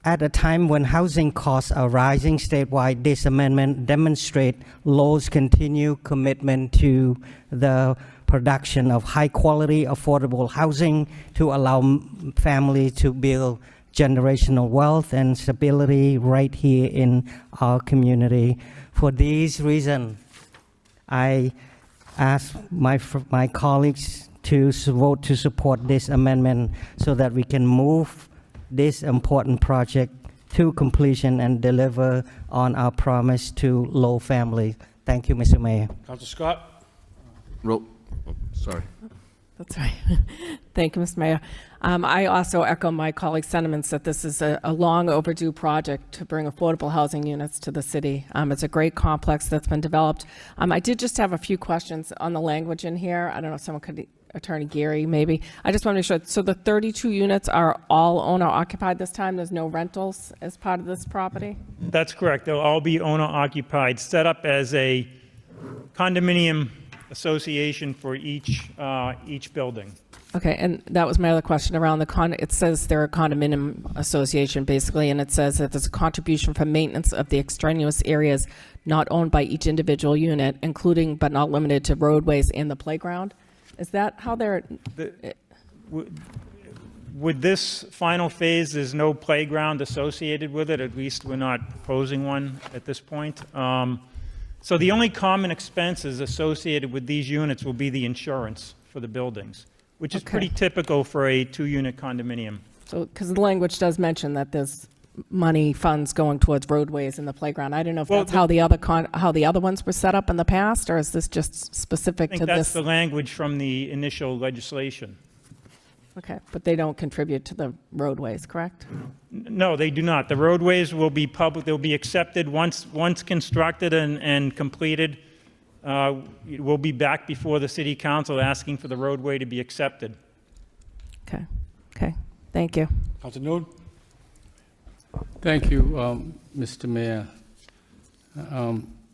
At a time when housing costs are rising statewide, this amendment demonstrates Lowell's continued commitment to the production of high-quality, affordable housing to allow families to build generational wealth and stability right here in our community. For these reasons, I ask my colleagues to vote to support this amendment so that we can move this important project to completion and deliver on our promise to Lowell families. Thank you, Mr. Mayor. Councilor Scott? Sorry. That's right. Thank you, Mr. Mayor. I also echo my colleagues' sentiments that this is a long overdue project to bring affordable housing units to the city. It's a great complex that's been developed. I did just have a few questions on the language in here. I don't know if someone could, Attorney Gary, maybe. I just want to make sure. So the 32 units are all owner occupied this time? There's no rentals as part of this property? That's correct. They'll all be owner occupied, set up as a condominium association for each building. Okay, and that was my other question around the it says they're a condominium association basically, and it says that there's a contribution for maintenance of the extraneous areas not owned by each individual unit, including but not limited to roadways and the playground. Is that how they're? With this final phase, there's no playground associated with it. At least we're not proposing one at this point. So the only common expenses associated with these units will be the insurance for the buildings, which is pretty typical for a two-unit condominium. So, because the language does mention that there's funds going towards roadways and the playground. I don't know if that's how the other ones were set up in the past, or is this just specific to this? I think that's the language from the initial legislation. Okay, but they don't contribute to the roadways, correct? No, they do not. The roadways will be public, they'll be accepted once constructed and completed. We'll be back before the city council asking for the roadway to be accepted. Okay, okay, thank you. Council Noon? Thank you, Mr. Mayor.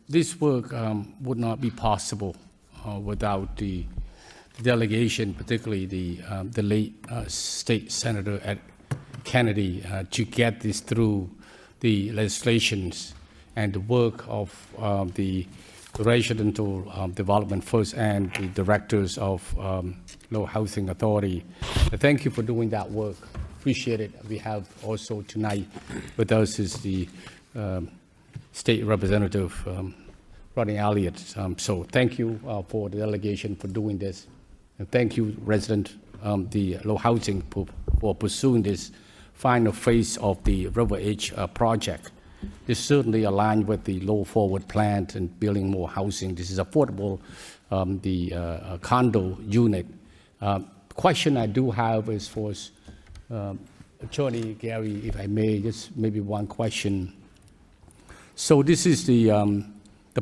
This work would not be possible without the delegation, particularly the late State Senator Ed Kennedy, to get this through the legislations and the work of the Residential Development First and the directors of Lowell Housing Authority. Thank you for doing that work. Appreciate it. We have also tonight with us is the State Representative Rodney Elliott. So thank you for the delegation for doing this. And thank you, resident, the Lowell Housing, for pursuing this final phase of the River Edge project. This certainly aligned with the Lowell Forward Plan and building more housing. This is affordable, the condo unit. Question I do have is for Attorney Gary, if I may, just maybe one question. So this is the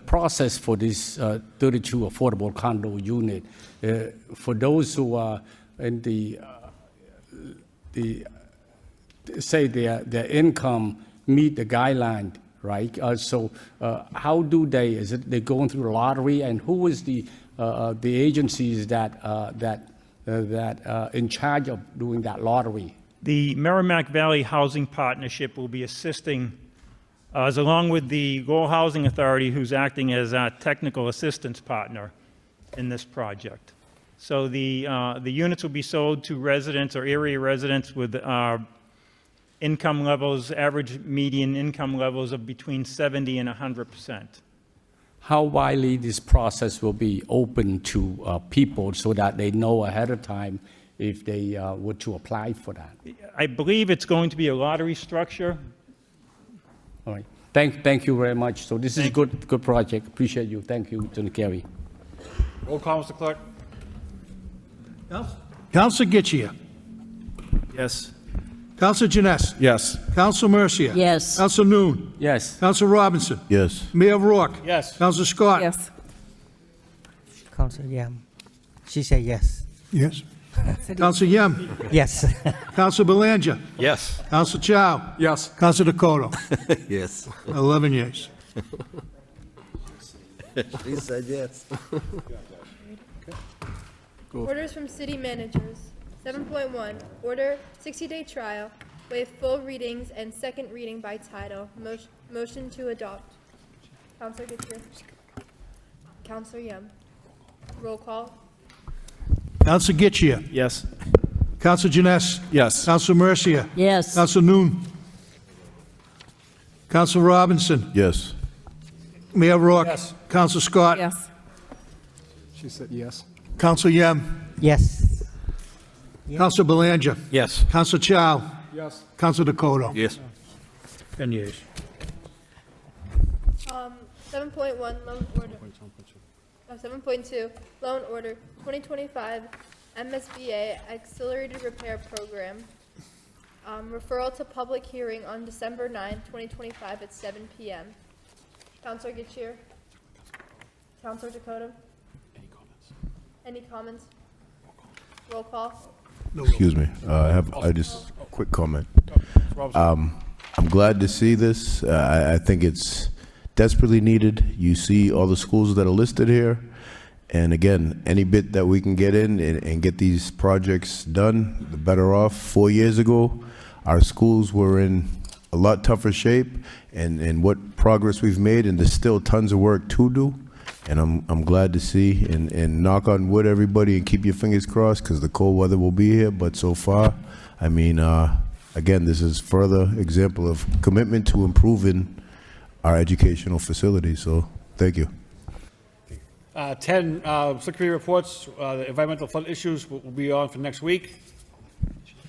process for this 32 affordable condo unit. For those who are in say their income meet the guideline, right? So how do they? Is it they going through the lottery? And who is the agencies that in charge of doing that lottery? The Merrimack Valley Housing Partnership will be assisting along with the Lowell Housing Authority, who's acting as a technical assistance partner in this project. So the units will be sold to residents or area residents with income levels, average median income levels of between 70 and 100%. How widely this process will be open to people so that they know ahead of time if they were to apply for that? I believe it's going to be a lottery structure. All right. Thank you very much. So this is a good project. Appreciate you. Thank you, Attorney Kerry. Roll call, Mr. Clerk. Counsel Getchia. Yes. Counsel Janess. Yes. Counsel Mercia. Yes. Counsel Noon. Yes. Counsel Robinson. Yes. Mayor Rourke. Yes. Counsel Scott. Yes. Council Yam. She said yes. Yes. Counsel Yem. Yes. Counsel Belanja. Yes. Counsel Chow. Yes. Counsel Dakota. Yes. 11 yeas. He said yes. Orders from city managers. 7.1, order 60-day trial, waive full readings and second reading by title. Motion to adopt. Counselor Getchia. Counselor Yem. Roll call. Counsel Getchia. Yes. Counsel Janess. Yes. Counsel Mercia. Yes. Counsel Noon. Counsel Robinson. Yes. Mayor Rourke. Yes. Counsel Scott. Yes. She said yes. Counsel Yem. Yes. Counsel Belanja. Yes. Counsel Chow. Yes. Counsel Dakota. Yes. 10 yeas. 7.1, loan order. 7.2, loan order 2025 MSBA Accelerated Repair Program. Referral to public hearing on December 9, 2025 at 7 p.m. Counselor Getchia. Counselor Dakota. Any comments? Roll call. Excuse me. I just a quick comment. I'm glad to see this. I think it's desperately needed. You see all the schools that are listed here. And again, any bit that we can get in and get these projects done, the better off. 4 years ago, our schools were in a lot tougher shape, and what progress we've made, and there's still tons of work to do. And I'm glad to see, and knock on wood, everybody, and keep your fingers crossed, because the cold weather will be here. But so far, I mean, again, this is further example of commitment to improving our educational facilities. So thank you. 10, subcommittee reports, the environmental flood issues will be on for next week.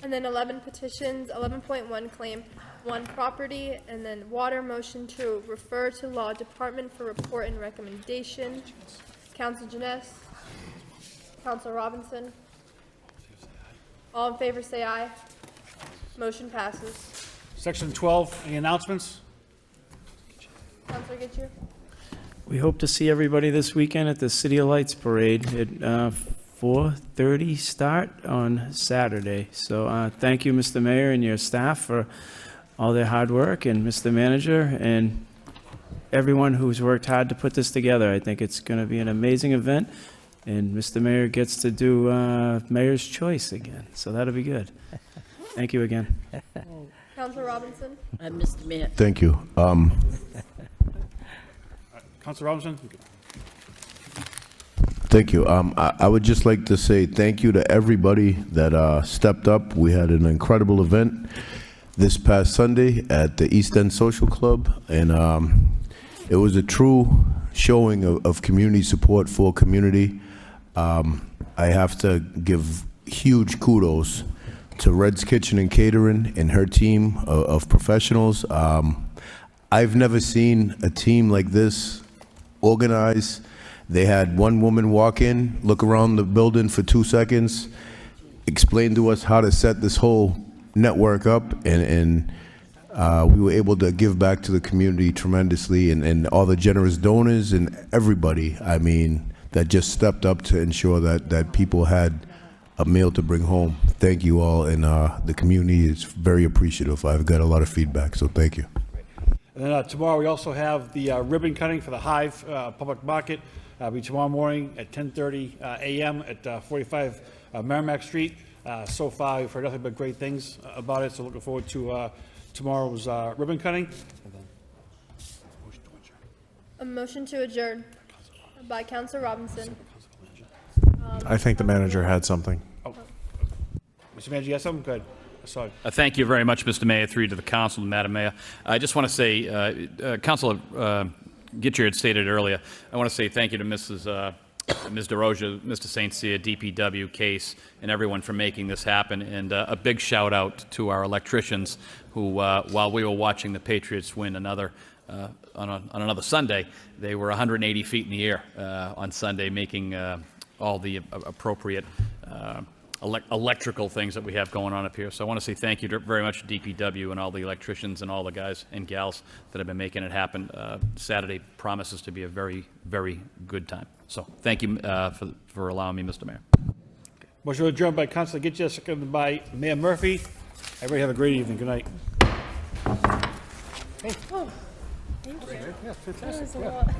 And then 11 petitions, 11.1 claim 1 property, and then water motion to refer to law department for report and recommendation. Counsel Janess. Counsel Robinson. All in favor say aye. Motion passes. Section 12, any announcements? Counselor Getchir? We hope to see everybody this weekend at the City of Lights Parade at 4:30 start on Saturday. So thank you, Mr. Mayor, and your staff for all their hard work, and Mr. Manager, and everyone who's worked hard to put this together. I think it's going to be an amazing event, and Mr. Mayor gets to do Mayor's Choice again, so that'll be good. Thank you again. Counselor Robinson? Mr. Mayor. Thank you. Councilor Robinson? Thank you. I would just like to say thank you to everybody that stepped up. We had an incredible event this past Sunday at the East End Social Club, and it was a true showing of community support for community. I have to give huge kudos to Red's Kitchen and Catering and her team of professionals. I've never seen a team like this organized. They had one woman walk in, look around the building for 2 seconds, explain to us how to set this whole network up, and we were able to give back to the community tremendously, and all the generous donors and everybody, I mean, that just stepped up to ensure that people had a meal to bring home. Thank you all, and the community is very appreciative. I've got a lot of feedback, so thank you. And then tomorrow, we also have the ribbon cutting for the Hive Public Market. It'll be tomorrow morning at 10:30 a.m. at 45 Merrimack Street. So far, we've heard nothing but great things about it, so looking forward to tomorrow's ribbon cutting. A motion to adjourn by Counselor Robinson. I think the manager had something. Mr. Manager, you got something? Good. Sorry. Thank you very much, Mr. Mayor, through you to the council and Madam Mayor. I just want to say, Councilor Getchir had stated earlier, I want to say thank you to Ms. DeRosa, Mr. St. Cyr, DPW, Case, and everyone for making this happen. And a big shout out to our electricians who, while we were watching the Patriots win another on another Sunday, they were 180 feet in the air on Sunday, making all the appropriate electrical things that we have going on up here. So I want to say thank you very much to DPW and all the electricians and all the guys and gals that have been making it happen. Saturday promises to be a very, very good time. So thank you for allowing me, Mr. Mayor. Motion adjourned by Councilor Getchir, seconded by Mayor Murphy. Everybody have a great evening. Good night. Oh, thank you. Yeah, fantastic. That was a Yeah. lot.